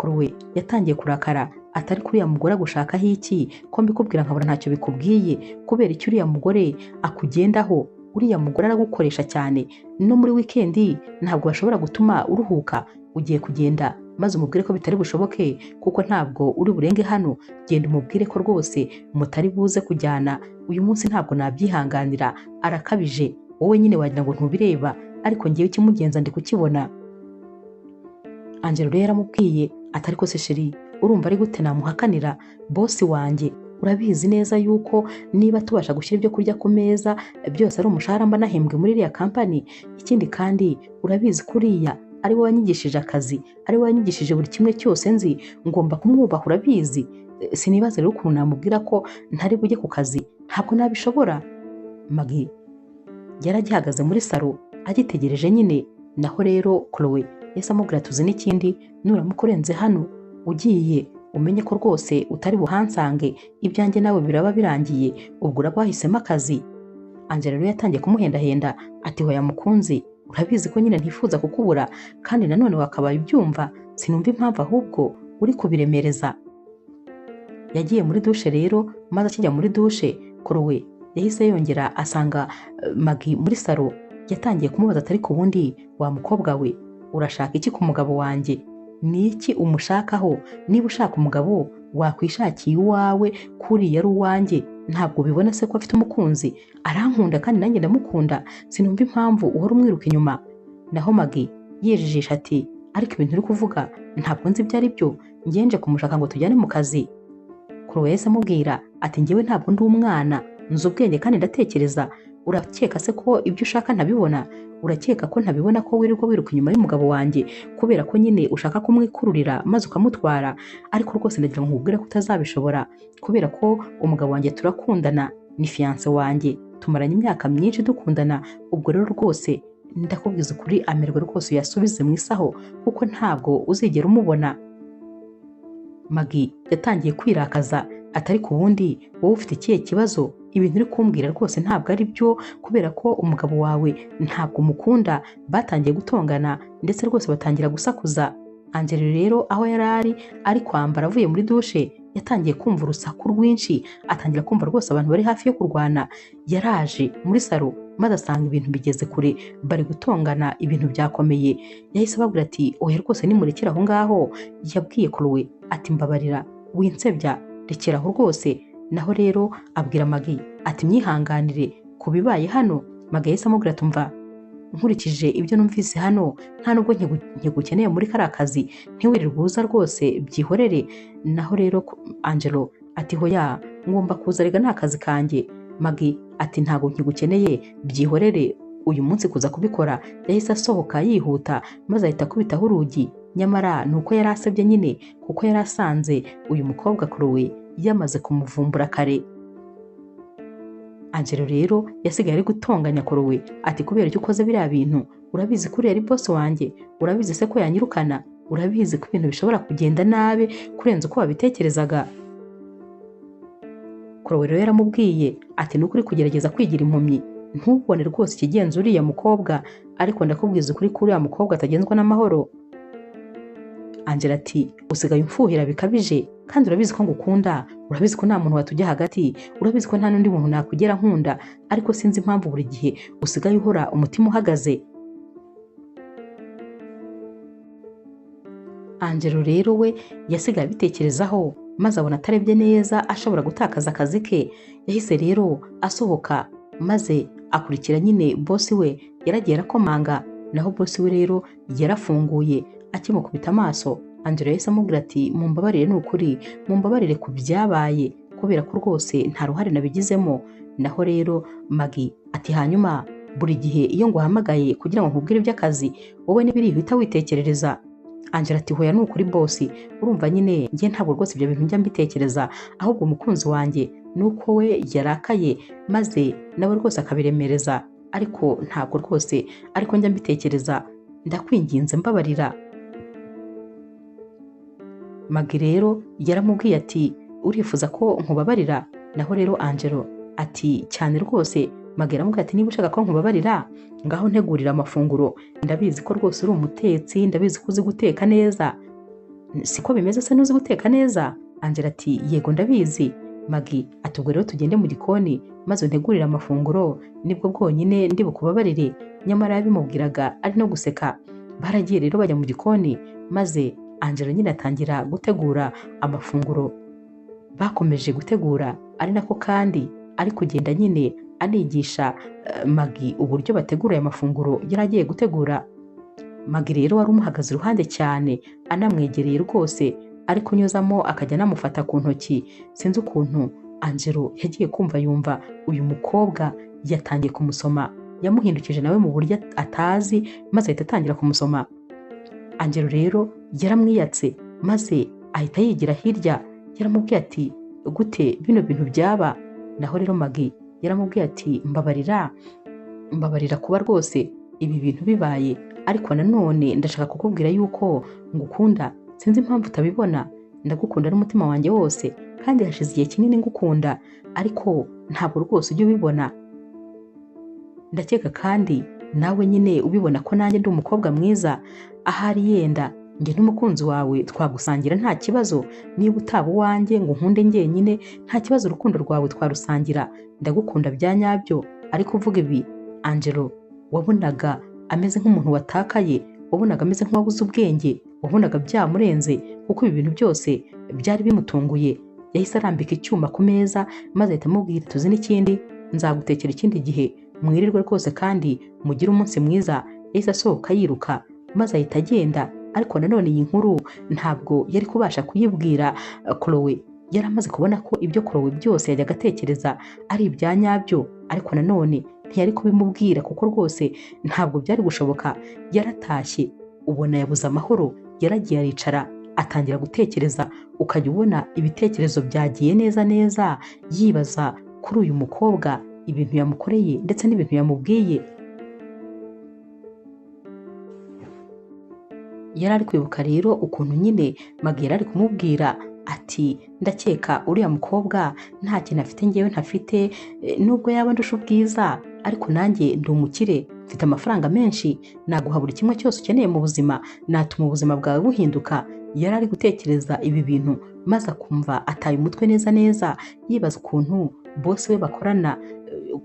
Chloe yatangiye kurakara atari kuri ya mugore gushakaho iki, ko mbikubwira nkabona ntacyo bikubwiye, kubera icyo uriya mugore akugendaho. Uriya mugore aragukoresha cyane, no muri weekend ntabwo bashobora gutuma uruhuka. Ugiye kugenda maze umubwire ko bitari bushoboke kuko ntabwo uri burenge hano, genda umubwire ko rwose mutari buze kujyana uyu munsi, ntabwo nabyihanganira, arakabije. Wowe nyine wagira ngo ntubireba, ariko ngewe ikimugenza ndi kukibona. Angelo rero yaramubwiye atari ko se sheri urumva ari gute namuhakanira boss wanjye? Urabizi neza yuko niba tubasha gushyira ibyo kurya ku meza byose ari umushahara mba nahembwe muri iriya kampani. Ikindi kandi urabizi kuriya ari we wanyigishije akazi, ari we wanyigishije buri kimwe cyose nzi, ngomba kumwubaha urabizi. Sinibaze rero ukuntu namubwira ko ntari bujye ku kazi, ntabwo nabishobora. Maggie yaragihagaze muri salo agitegereje nyine. Naho rero Chloe yahise amubwira tuzi n'ikindi, nuramuka urenze hano ugiye umenye ko rwose utari buhansange, ibyanjye nawe biraba birangiye, ubwo uraba wahisemo akazi. Angela rero yatangiye kumuhendahenda ati hoya mukunzi, urabizi ko nyine ntifuza kukubura, kandi nanone wakabaye ubyumva, sinumva impamvu ahubwo uri kubiremereza. Yagiye muri dushe rero, maze akijya muri dushe Chloe yahise yongera asanga Maggie muri salo. Yatangiye kumubaza atari ku wundi wa mukobwa we, urashaka iki ku mugabo wanjye? Ni iki umushakaho? Niba ushaka umugabo wakwishakiye uwawe, kuriya ari uwanjye. Ntabwo ubibona se ko afite umukunzi? Arankunda kandi nanjye ndamukunda, sinumva impamvu uhora umwiruka inyuma. Naho Maggie yijijisha ati ariko ibintu uri kuvuga ntabwo nzi ibyo ari byo, ngenje kumushaka ngo tujyane mu kazi. Chloe yahise amubwira ati ngewe ntabwo ndi umwana, nzi ubwenge kandi ndatekereza. Urakeka se ko ibyo ushaka ntabibona? Urakeka ko ntabibona ko wirirwa wiruka inyuma y'umugabo wanjye kubera ko nyine ushaka kumwikururira maze ukamutwara? Ariko rwose ndagira ngo nkubwire ko utazabishobora, kubera ko umugabo wanjye turakundana, ni fiance wanjye, tumaranye imyaka myinshi dukundana. Ubwo rero rwose ndakubwiza ukuri, amerwe rwose uyasubize mu isaho kuko ntabwo uzigera umubona. Maggie yatangiye kwirakaza atari ku wundi, wowe ufite ikihe kibazo? Ibintu uri kumbwira rwose ntabwo ari byo, kubera ko umugabo wawe ntabwo umukunda. Batangiye gutongana ndetse rwose batangira gusakuza. Angela rero aho yari ari kwambara avuye muri dushe, yatangiye kumva urusaku rwinshi, atangira kumva rwose abantu bari hafi yo kurwana. Yaraje muri salo maze asanga ibintu bigeze kure, bari gutongana, ibintu byakomeye. Yahise ababwira ati oya rwose nimurekere aho ngaho. Yabwiye Chloe ati mbabarira winsebya, rekera aho rwose. Naho rero abwira Maggie ati myihanganire ku bibaye hano. Maggie yahise amubwira tumva nkurikije ibyo numvise hano nta nubwo nkigukeneye muri kariya kazi, ntiwirirwe uza rwose byihorere. Naho rero Angelo ati hoya ngomba kuza, rega ni akazi kanjye. Maggie ati ntabwo nkigukeneye byihorere uyu munsi kuza kubikora. Yahise asohoka yihuta maze ahita akubitaho urugi. Nyamara nuko yari asebye nyine, kuko yari asanze uyu mukobwa Chloe yamaze kumuvumbura kare. Angelo rero yasigaye ari gutonganya Chloe ati kubera icyo ukoze biriya bintu, urabizi ko uriya ari boss wanjye? Urabizi se ko yanyirukana? Urabizi ko ibintu bishobora kugenda nabi kurenza uko wabitekerezaga? Chloe rero yaramubwiye ati ni ukuri kugerageza kwigira impumyi, ntubone rwose ikigenza uriya mukobwa, ariko ndakubwiza ukuri ko uriya mukobwa atagenzwa n'amahoro. Angela ati usigaye umfuhira bikabije, kandi urabizi ko ngukunda, urabizi ko nta muntu watujya hagati, urabizi ko nta n'undi muntu nakugera nkunda, ariko sinzi impamvu buri gihe usigaye uhora umutima uhagaze. Angelo rero we yasigaye abitekerezaho, maze abona atarebye neza ashobora gutakaza akazi ke. Yahise rero asohoka maze akurikira nyine bosi we. Yaragiye arakomanga, naho bosi we rero yarafunguye. Akimukubita amaso, Angelo yahise amubwira ati mumbabarire, ni ukuri mumbabarire ku byabaye, kubera ko rwose nta ruhare nabigizemo. Naho rero Maggie ati hanyuma buri gihe iyo nguhamagaye kugira ngo nkubwire iby'akazi, wowe n'ibiri uhita witekerereza? Angela ati hoya ni ukuri bosi, urumva nyine njye ntabwo rwose ibyo bintu njya mbitekereza, ahubwo umukunzi wanjye ni uko we yarakaye maze nawe rwose akabiremereza, ariko ntabwo rwose ariko njya mbitekereza, ndakwinginze mbabarira. Maggie rero yaramubwiye ati urifuza ko nkubabarira? Naho rero Angelo ati cyane rwose. Maggie yaramubwiye ati niba ushaka ko nkubabarira, ngaho ntegurira amafunguro, ndabizi ko rwose uri umutetsi, ndabizi ko uzi guteka neza. Siko bimeze se ntuzi guteka neza? Angela ati yego ndabizi. Maggie ati ubwo rero tugende mu gikoni maze untegurire amafunguro, nibwo bwonyine ndi bukubabarire. Nyamara yabimubwiraga ari no guseka. Baragiye rero bajya mu gikoni, maze Angela nyine atangira gutegura amafunguro. Bakomeje gutegura, ari nako kandi ari kugenda nyine anigisha Maggie uburyo bategura aya mafunguro yari agiye gutegura. Maggie rero wari umuhagaze iruhande cyane, anamwegereye rwose, ari kunyuzamo akajya anamufata ku ntoki. Sinzi ukuntu Angelo yagiye kumva yumva uyu mukobwa yatangiye kumusoma, yamuhindukije nawe mu buryo atazi, maze ahita atangira kumusoma. Angelo rero yaramwiyatse maze ahita yigira hirya. Yaramubwiye ati gute bino bintu byaba? Naho rero Maggie yaramubwiye ati mbabarira kuba rwose ibi bintu bibaye, ariko nanone ndashaka kukubwira yuko ngukunda. Sinzi impamvu utabibona, ndagukunda n'umutima wanjye wose, kandi hashize igihe kinini ngukunda, ariko ntabwo rwose ujya ubibona. Ndakeka kandi nawe nyine ubibona ko nanjye ndi umukobwa mwiza. Ahari yenda njye n'umukunzi wawe twagusangira nta kibazo, niba utaba uwanjye ngo nkunde njyenyine nta kibazo, urukundo rwawe twarusangira, ndagukunda bya nyabyo. Ariko uvuga ibi Angelo, wabonaga ameze nk'umuntu watakaye, wabonaga ameze nk'uwabuze ubwenge, wabonaga byamurenze, kuko ibi bintu byose byari bimutunguye. Yahise arambika icyuma ku meza maze ahita amubwira tuzi n'ikindi, nzagutekera ikindi gihe, mwirirwe rwose kandi mugire umunsi mwiza. Yahise asohoka yiruka maze ahita agenda. Ariko nanone iyi nkuru ntabwo yari kubasha kuyibwira Chloe. Yari amaze kubona ko ibyo Chloe byose yajyaga atekereza ari ibya nyabyo, ariko nanone ntiyari kubimubwira kuko rwose ntabwo byari gushoboka. Yaratashye ubona yabuze amahoro, yaragiye aricara atangira gutekereza, ukajya ubona ibitekerezo byagiye neza neza, yibaza kuri uyu mukobwa, ibintu yamukoreye ndetse n'ibintu yamubwiye. Yari ari kwibuka rero ukuntu nyine Maggie yari ari kumubwira ati ndakeka uriya mukobwa nta kintu afite njyewe ntafite, nubwo yaba ndusha ubwiza, ariko nanjye ndi umukire, mfite amafaranga menshi, naguha buri kimwe cyose ukeneye mu buzima, natuma ubuzima bwawe buhinduka. Yari ari gutekereza ibi bintu maze akumva ataye umutwe neza neza, yibaza ukuntu bosi we bakorana,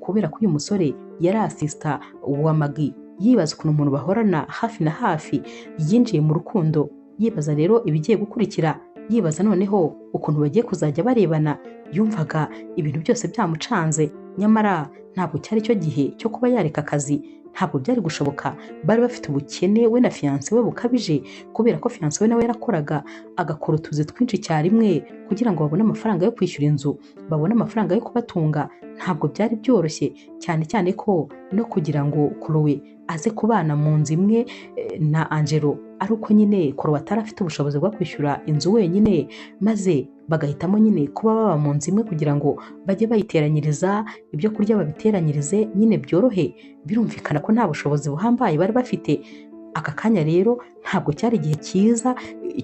kubera ko uyu musore yari asista wa Maggie. Yibaza ukuntu umuntu bahorana hafi na hafi yinjiye mu rukundo. Yibaza rero ibigiye gukurikira, yibaza noneho ukuntu bagiye kuzajya barebana. Yumvaga ibintu byose byamucanze, nyamara ntabwo cyari cyo gihe cyo kuba yareka akazi, ntabwo byari gushoboka. Bari bafite ubukene we na fiance we bukabije, kubera ko fiance we nawe yarakoraga agakora utuzi twinshi icyarimwe kugira ngo babone amafaranga yo kwishyura inzu, babone amafaranga yo kubatunga. Ntabwo byari byoroshye, cyane cyane ko no kugira ngo Chloe aze kubana mu nzu imwe na Angelo, ari uko nyine Chloe atari afite ubushobozi bwo kwishyura inzu wenyine, maze bagahitamo nyine kuba baba mu nzu imwe kugira ngo bajye bayiteranyiriza, ibyo kurya babiteranyirize nyine byorohe. Birumvikana ko nta bushobozi buhambaye bari bafite. Aka kanya rero ntabwo cyari igihe cyiza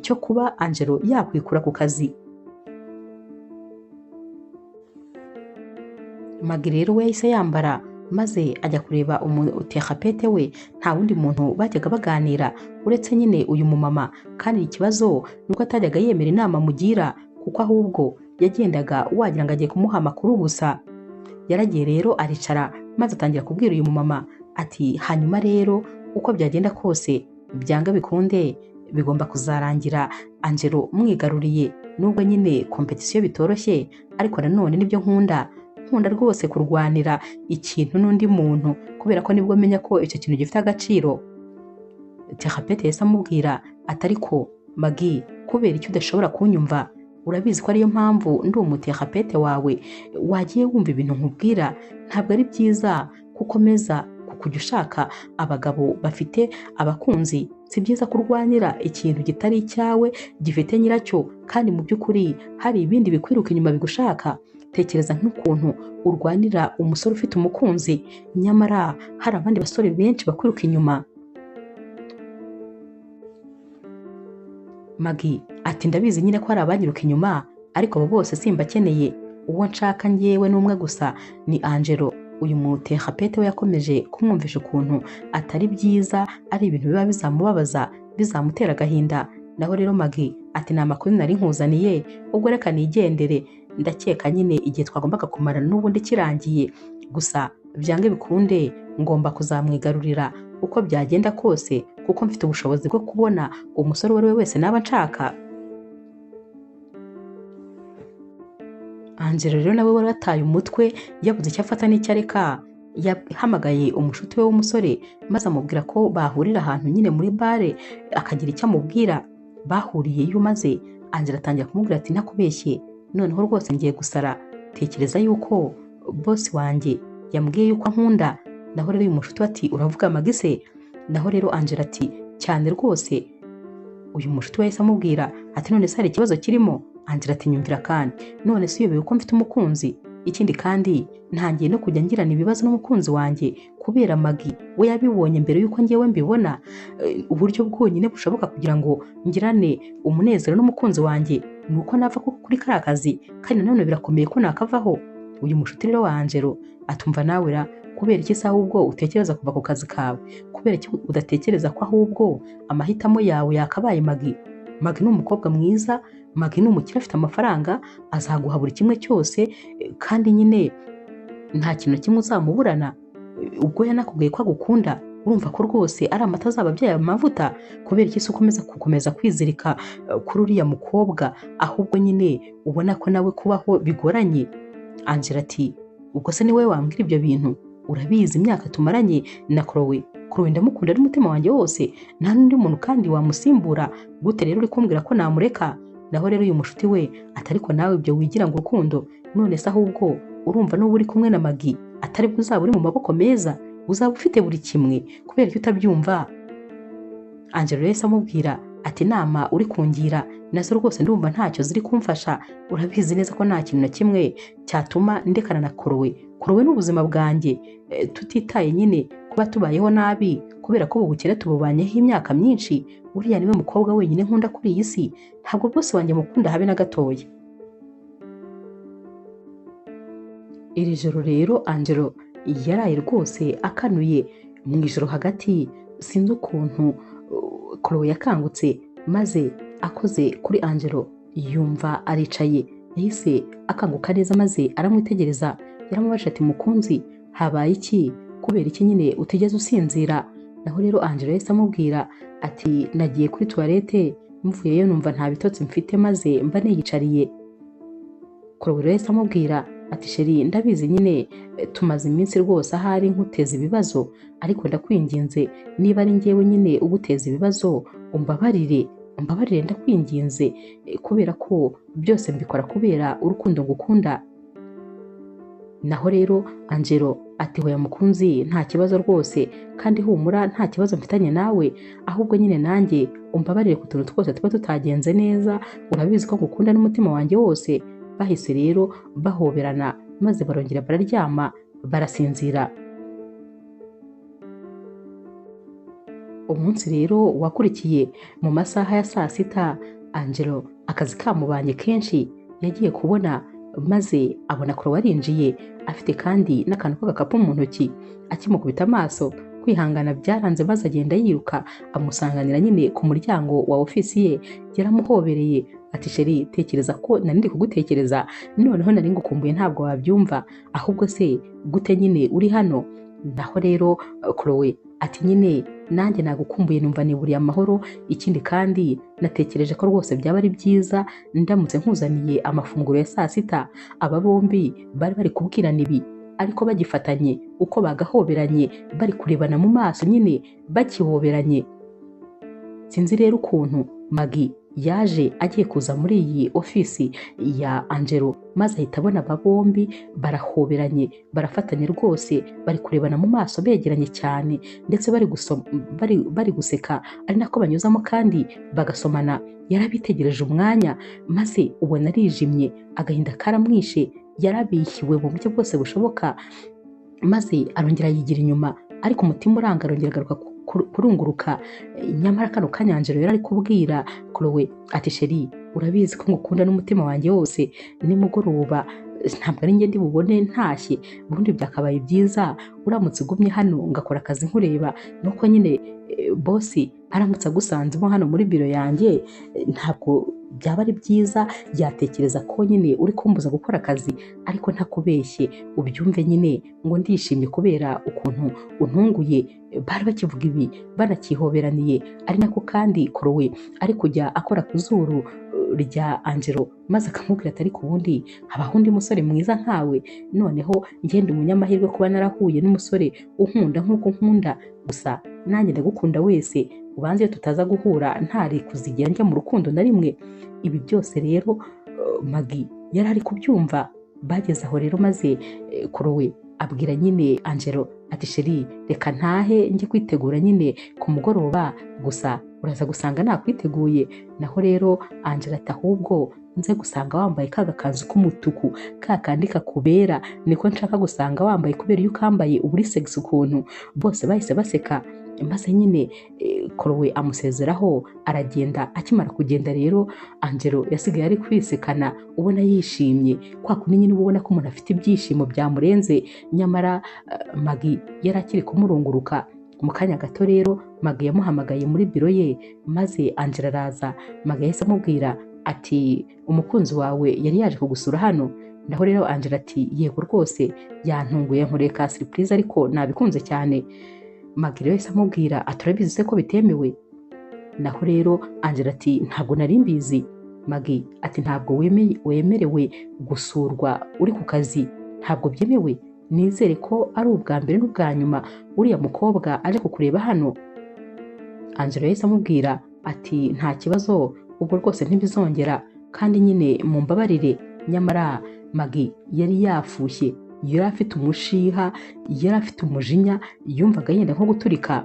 cyo kuba Angelo yakwikura ku kazi. Maggie rero we yahise yambara maze ajya kureba umuterapete we. Nta wundi muntu bajyaga baganira uretse nyine uyu mumama, kandi ikibazo nuko atajyaga yemera inama mugira, kuko ahubwo yagendaga wagira ngo agiye kumuha amakuru gusa. Yaragiye rero aricara maze atangira kubwira uyu mumama ati hanyuma rero uko byagenda kose byanga bikunde bigomba kuzarangira Angelo mwigaruriye, nubwo nyine kompetisiyo bitoroshye, ariko nanone nibyo nkunda rwose kurwanira ikintu n'undi muntu, kubera ko nibwo menya ko icyo kintu gifite agaciro. Terapete yahise amubwira ati ariko Maggie, kubera icyo udashobora kunyumva, urabizi ko ariyo mpamvu ndi umuterapete wawe, wagiye wumva ibintu nkubwira. Ntabwo ari byiza gukomeza kujya ushaka abagabo bafite abakunzi. Si byiza kurwanira ikintu kitari icyawe gifite nyiracyo, kandi mu by'ukuri hari ibindi bikwiruka inyuma bigushaka. Tekereza nk'ukuntu urwanira umusore ufite umukunzi, nyamara hari abandi basore benshi bakwiruka inyuma. Maggie ati ndabizi nyine ko hari abanyiruka inyuma, ariko abo bose simbakeneye. Uwo nshaka njyewe n'umwe gusa ni Angelo. Uyu muterapete we yakomeje kumwumvisha ukuntu atari byiza, ari ibintu biba bizamubabaza, bizamutera agahinda. Naho rero Maggie ati nta makuru nari nkuzaniye, ubwo reka nigendere. Ndakeka nyine igihe twagombaga kumarana n'ubundi kirangiye, gusa byange bikunde ngomba kuzamwigarurira uko byagenda kose, kuko mfite ubushobozi bwo kubona umusore uwo ari we wese naba nshaka. Angelo rero nawe wari wataye umutwe, yabuze icyo afata n'icyo areka. Yahamagaye umushuti we w'umusore maze amubwira ko bahurira ahantu nyine muri bare, akagira icyo amubwira. Bahuriyeyo maze Angelo atangira kumubwira ati ntakubeshye, noneho rwose ngiye gusara. Tekereza yuko boss wanjye yambwiye yuko ankunda. Naho rero uyu mushuti we ati uravuga Maggie se? Naho rero Angelo ati cyane rwose. Uyu mushuti we yahise amubwira ati none se hari ikibazo kirimo? Angelo ati nyumvira kandi, none se uyobewe ko mfite umukunzi? Ikindi kandi ntangiye no kujya ngirana ibibazo n'umukunzi wanjye kubera Maggie we yabibonye mbere yuko ngewe mbibona. Uburyo bwonyine bushoboka kugira ngo ngirane umunezero n'umukunzi wanjye ni uko nava kuri kariya kazi, kandi nanone birakomeye ko nakavaho. Uyu mushuti rero wa Angelo atumva nawe ra, kubera iki se ahubwo utekereza kuva ku kazi kawe? Kubera iki udatekereza ko ahubwo amahitamo yawe yakabaye Maggie? Maggie ni umukobwa mwiza, Maggie ni umukire afite amafaranga, azaguha buri kimwe cyose, kandi nyine nta kintu kimwe uzamuburana. Ubwo yanakubwiye ko agukunda, urumva ko rwose ari amata azaba abyaye amavuta. Kubera iki se ukomeza kwizirika kuri uriya mukobwa, ahubwo nyine ubona ko nawe kubaho bigoranye? Angela ati ubwo se ni wowe wambwira ibyo bintu? Urabizi imyaka tumaranye na Chloe ndamukunda n'umutima wanjye wose, nta n'undi muntu kandi wamusimbura. Gute rero uri kumbwira ko namureka? Naho rero uyu mushuti we atariko nawe ibyo wigira ngo urukundo, none se ahubwo urumva n'ubu uri kumwe na Maggie atari bwo uzaba uri mu maboko meza, uzaba ufite buri kimwe, kubera icyo utabyumva? Angelo yahise amubwira ati inama uri kungira nazo rwose ndumva ntacyo ziri kumfasha. Urabizi neza ko nta kintu na kimwe cyatuma ndekana na Chloe n'ubuzima bwanjye, tutitaye nyine kuba tubayeho nabi, kubera ko ubu bukene tububanyeho imyaka myinshi. Uriya niwe mukobwa wenyine nkunda kuri iyi si, ntabwo bose wanjye mukunda habe na gatoya. Iri joro rero Angelo yaraye rwose akanuye. Mu ijoro hagati sinzi ukuntu Chloe yakangutse, maze akoze kuri Angelo yumva aricaye. Yahise akanguka neza maze aramwitegereza. Yaramubajije ati mukunzi, habaye iki? Kubera iki nyine utigeze usinzira? Naho rero Angelo yahise amubwira ati nagiye kuri toilette, mvuyeyo numva nta bitotsi mfite maze mba niyicariye. Chloe yahise amubwira ati sheri, ndabizi nyine tumaze iminsi rwose ahari nkuteza ibibazo, ariko ndakwinginze niba ari njyewe nyine uguteza ibibazo umbabarire ndakwinginze, kubera ko byose mbikora kubera urukundo ngukunda. Naho rero Angelo ati hoya mukunzi, nta kibazo rwose, kandi humura nta kibazo mfitanye nawe, ahubwo nyine nanjye umbabarire ku tuntu twose tuba tutagenze neza, urabizi ko ngukunda n'umutima wanjye wose. Bahise rero bahoberana maze barongera bararyama barasinzira. Umunsi rero wakurikiye mu masaha ya saa sita, Angelo akazi kamubanye kenshi, yagiye kubona maze abona Chloe arinjiye afite kandi n'akantu k'agakapu mu ntoki. Akimukubita amaso kwihangana byaranze maze agenda yiruka amusanganira nyine ku muryango wa ofisi ye. Yaramuhobereye ati sheri, tekereza ko nari ndi kugutekereza, noneho nari ngukumbuye ntabwo wabyumva, ahubwo se gute nyine uri hano? Naho rero Chloe ati nyine nanjye nagukumbuye numva niburiye amahoro, ikindi kandi natekereje ko rwose byaba ari byiza ndamutse nkuzaniye amafunguro ya saa sita. Aba bombi bari bari kubwirana ibi ariko bagifatanye uko bagahoberanye, bari kurebana mu maso nyine bakihoberanye. Sinzi rero ukuntu Maggie yaje agiye kuza muri iyi ofisi ya Angelo, maze ahita abona aba bombi barahoberanye, barafatanye rwose, bari kurebana mu maso begeranye cyane, ndetse bari guseka ari nako banyuzamo kandi bagasomana. Yarabitegereje umwanya maze ubona arijimye, agahinda karamwishe, yarabihiwe mu buryo bwose bushoboka, maze arongera yigira inyuma, ariko umutima uranga arongera agaruka kurunguruka. Nyamara kano kanya Angelo yari ari kubwira Chloe ati sheri, urabizi ko ngukunda n'umutima wanjye wose, nimugoroba ntabwo ari njye ndi bubone ntashye, ubundi byakabaye byiza uramutse ugumye hano ngakora akazi nkureba, nuko nyine bosi aramutse agusanzemo hano muri biro yanjye ntabwo byaba ari byiza, yatekereza ko nyine uri kumbuza gukora akazi, ariko ntakubeshye ubyumve nyine ngo ndishimye kubera ukuntu untunguye. Bari bakivuga ibi banakihoberaniye, ari nako kandi Chloe ari kujya akora ku zuru rya Angelo, maze akamubwira ati ariko ubundi habaho undi musore mwiza nkawe, noneho ngende umunyamahirwe kuba narahuye n'umusore unkunda nk'uko nkunda, gusa nanjye ndagukunda wese, ubanze iyo tutaza guhura ntari kuzigera njya mu rukundo na rimwe. Ibi byose rero Maggie yari ari kubyumva. Bageze aho rero maze Chloe abwira nyine Angelo ati sheri, reka ntahe njye kwitegura nyine ku mugoroba, gusa uraza gusanga nakwiteguye. Naho rero Angelo ati ahubwo nze gusanga wambaye ka gakanzu k'umutuku ka kandi kakubera, niko nshaka gusanga wambaye kubera iyo ukambaye uburi sexy ukuntu. Bose bahise baseka, maze nyine Chloe amusezeraho aragenda. Akimara kugenda rero Angelo yasigaye ari kwisekana ubona yishimye, kwa kundi nyine ubona ko umuntu afite ibyishimo byamurenze. Nyamara Maggie yari akiri kumurunguruka. Mu kanya gato rero Maggie yamuhamagaye muri biro ye, maze Angelo araza. Maggie yahise amubwira ati umukunzi wawe yari yaje kugusura hano. Naho rero Angelo ati yego rwose yantunguye, nkoreye ka surprise ariko nabikunze cyane. Maggie yahise amubwira ati urabizi se ko bitemewe? Naho rero Angelo ati ntabwo nari mbizi. Maggie ati ntabwo wemerewe gusurwa uri ku kazi, ntabwo byemewe. Nizere ko ari ubwa mbere n'ubwa nyuma uriya mukobwa aje kukureba hano. Angelo yahise amubwira ati nta kibazo, ubwo rwose ntibizongera, kandi nyine mumbabarire. Nyamara Maggie yari yafushye, yari afite umushiha, yari afite umujinya, yumvaga yenda nko guturika.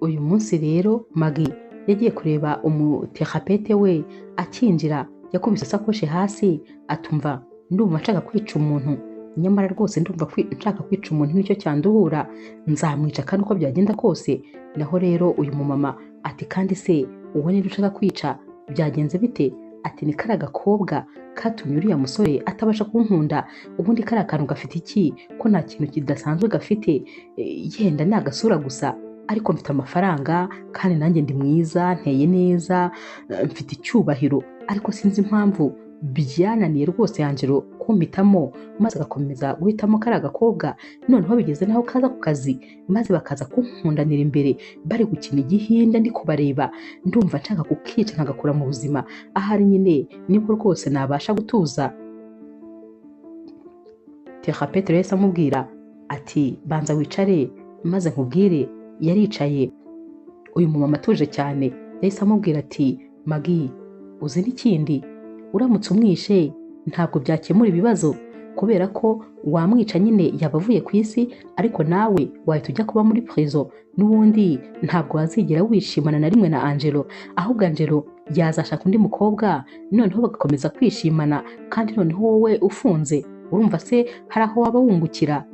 Uyu munsi rero Maggie yagiye kureba umuterapete we. Akinjira yakubise isakoshi hasi, atumva ndumva nshaka kwica umuntu, nyamara rwose ndumva nshaka kwica umuntu nicyo cyanduhura, nzamwica kandi uko byagenda kose. Naho rero uyu mumama ati kandi se uwo niba ushaka kwica byagenze bite? Ati ni kariya gakobwa katumye uriya musore atabasha kunkunda, ubundi kariya kantu gafite iki ko nta kintu kidasanzwe gafite, yenda ni agasura gusa, ariko mfite amafaranga kandi nanjye ndi mwiza, nteye neza, mfite icyubahiro, ariko sinzi impamvu byananiye rwose Angelo kumpitamo, maze agakomeza guhitamo kariya gakobwa. Noneho bigeze naho kaza ku kazi, maze bakaza kunkundanira imbere bari gukina igihinda ndi kubareba, ndumva nshaka kukica nkagakura mu buzima. Ahari nyine nibwo rwose nabasha gutuza. Terapete yahise amubwira ati banza wicare maze nkubwire. Yaricaye. Uyu mumama atuje cyane yahise amubwira ati Maggie, uzi n'ikindi, uramutse umwishe ntabwo byakemura ibibazo, kubera ko wamwica nyine yaba avuye ku isi, ariko nawe wahita ujya kuba muri prison, n'ubundi ntabwo wazigera wishimana na rimwe na Angelo, ahubwo Angelo yazashaka undi mukobwa, noneho bagakomeza kwishimana, kandi noneho wowe ufunze, urumva se hari aho waba wungukira?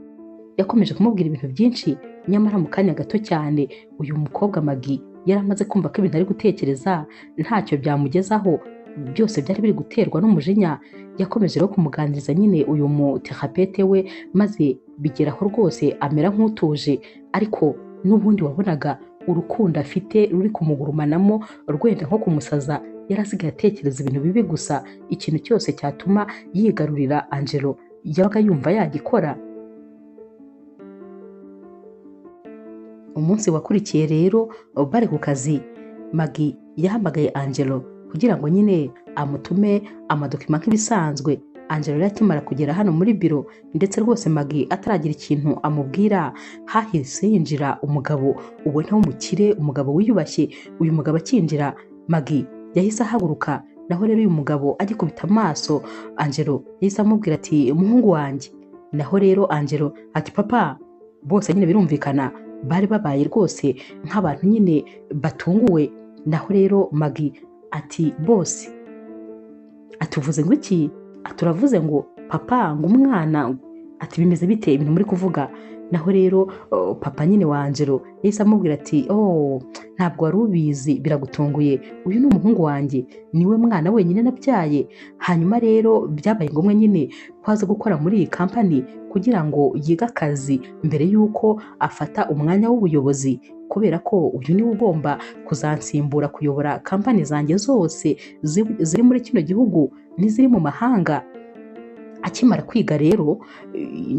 Yakomeje kumubwira ibintu byinshi, nyamara mu kanya gato cyane uyu mukobwa Maggie yari amaze kumva ko ibintu ari gutekereza ntacyo byamugezaho. byose byari biri guterwa n'umujinya. Yakomeje rero kumuganiriza nyine uyu muterapete we, maze bigeraho rwose amera nk'utuje, ariko n'ubundi wabonaga urukundo afite ruri kumugurumanamo rwenda nko kumusaza. Yari asigaye atekereza ibintu bibi gusa, ikintu cyose cyatuma yigarurira Angelo yabaga yumva yagikora. Umunsi wakurikiye rero bari ku kazi, Maggie yahamagaye Angelo kugira ngo nyine amutume amadokima nk'ibisanzwe. Angelo rero akimara kugera hano muri biro, ndetse rwose Maggie ataragira ikintu amubwira, hahise yinjira umugabo ubona w'umukire, umugabo wiyubashye. Uyu mugabo akinjira, Maggie yahise ahaguruka, naho rero uyu mugabo agikubita amaso Angelo yahise amubwira ati umuhungu wanjye. Naho rero Angelo ati papa. Bose nyine birumvikana bari babaye rwose nk'abantu nyine batunguwe. Naho rero Maggie ati bose, atuvuze ngo iki? Aturavuze ngo papa, ngo umwana. Ati bimeze bite ibintu muri kuvuga? Naho rero papa nyine wa Angelo yahise amubwira ati ntabwo wari ubizi, biragutunguye, uyu ni umuhungu wanjye, niwe mwana wenyine nabyaye. Hanyuma rero byabaye ngombwa nyine ko aza gukora muri iyi kampani kugira ngo yige akazi mbere y'uko afata umwanya w'ubuyobozi, kubera ko uyu niwe ugomba kuzansimbura kuyobora kampani zanjye zose ziri muri kino gihugu n'iziri mu mahanga. Akimara kwiga rero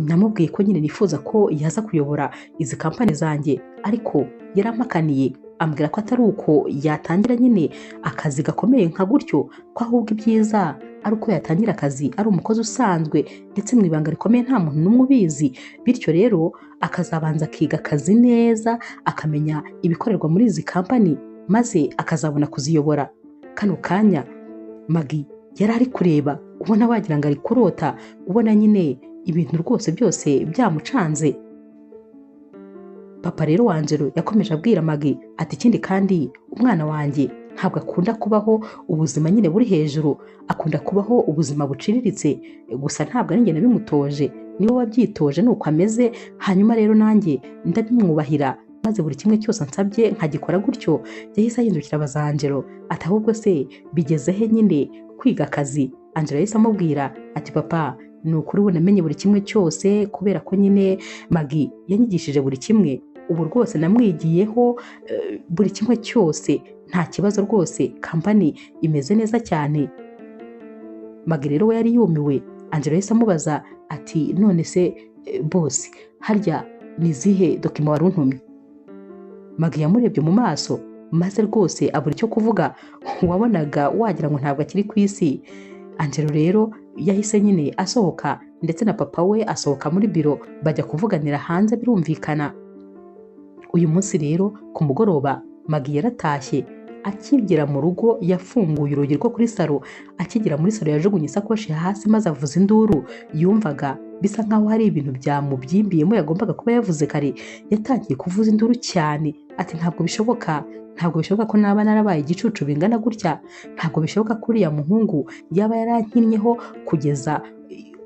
namubwiye ko nyine nifuza ko yaza kuyobora izi kampani zanjye, ariko yarampakaniye, ambwira ko atari uko yatangira nyine akazi gakomeye nka gutyo, ko ahubwo ibyiza ari uko yatangira akazi ari umukozi usanzwe, ndetse mu ibanga rikomeye nta muntu n'umwe ubizi. Bityo rero akazabanza akiga akazi neza, akamenya ibikorerwa muri izi kampani, maze akazabona kuziyobora. Kano kanya Maggie yari ari kureba, ubona wagira ngo ari kurota, ubona nyine ibintu rwose byose byamucanze. Papa rero wa Angelo yakomeje abwira Maggie ati ikindi kandi umwana wanjye ntabwo akunda kubaho ubuzima nyine buri hejuru, akunda kubaho ubuzima buciriritse. Gusa ntabwo ari njye nabimutoje, niwe wabyitoje, nuko ameze. Hanyuma rero nanjye ndabimwubahira, maze buri kimwe cyose ansabye nkagikora gutyo. Yahise ahindukira abaza Angelo ati ahubwo se bigeze he nyine kwiga akazi? Angelo yahise amubwira ati papa, ni ukuri ubu namenye buri kimwe cyose, kubera ko nyine Maggie yanyigishije buri kimwe. Ubu rwose namwigiyeho buri kimwe cyose, nta kibazo rwose, kampani imeze neza cyane. Maggie rero we yari yumiwe. Angelo yahise amubaza ati none se boss, harya ni izihe dokima wari untumye? Maggie yamurebye mu maso, maze rwose abura icyo kuvuga, wabonaga wagira ngo ntabwo akiri ku isi. Angelo rero yahise nyine asohoka, ndetse na papa we asohoka muri biro, bajya kuvuganira hanze birumvikana. Uyu munsi rero ku mugoroba Maggie yaratashye. Akigera mu rugo yafunguye urugi rwo kuri salo, akigera muri salo yajugunye isakoshi hasi maze avuza induru. Yumvaga bisa nkaho hari ibintu byamuby'imbiyemo yagombaga kuba yavuze kare. Yatangiye kuvuza induru cyane ati ntabwo bishoboka, ntabwo bishoboka ko naba narabaye igicucu bingana gutya, ntabwo bishoboka ko uriya muhungu yaba yarankinnyeho kugeza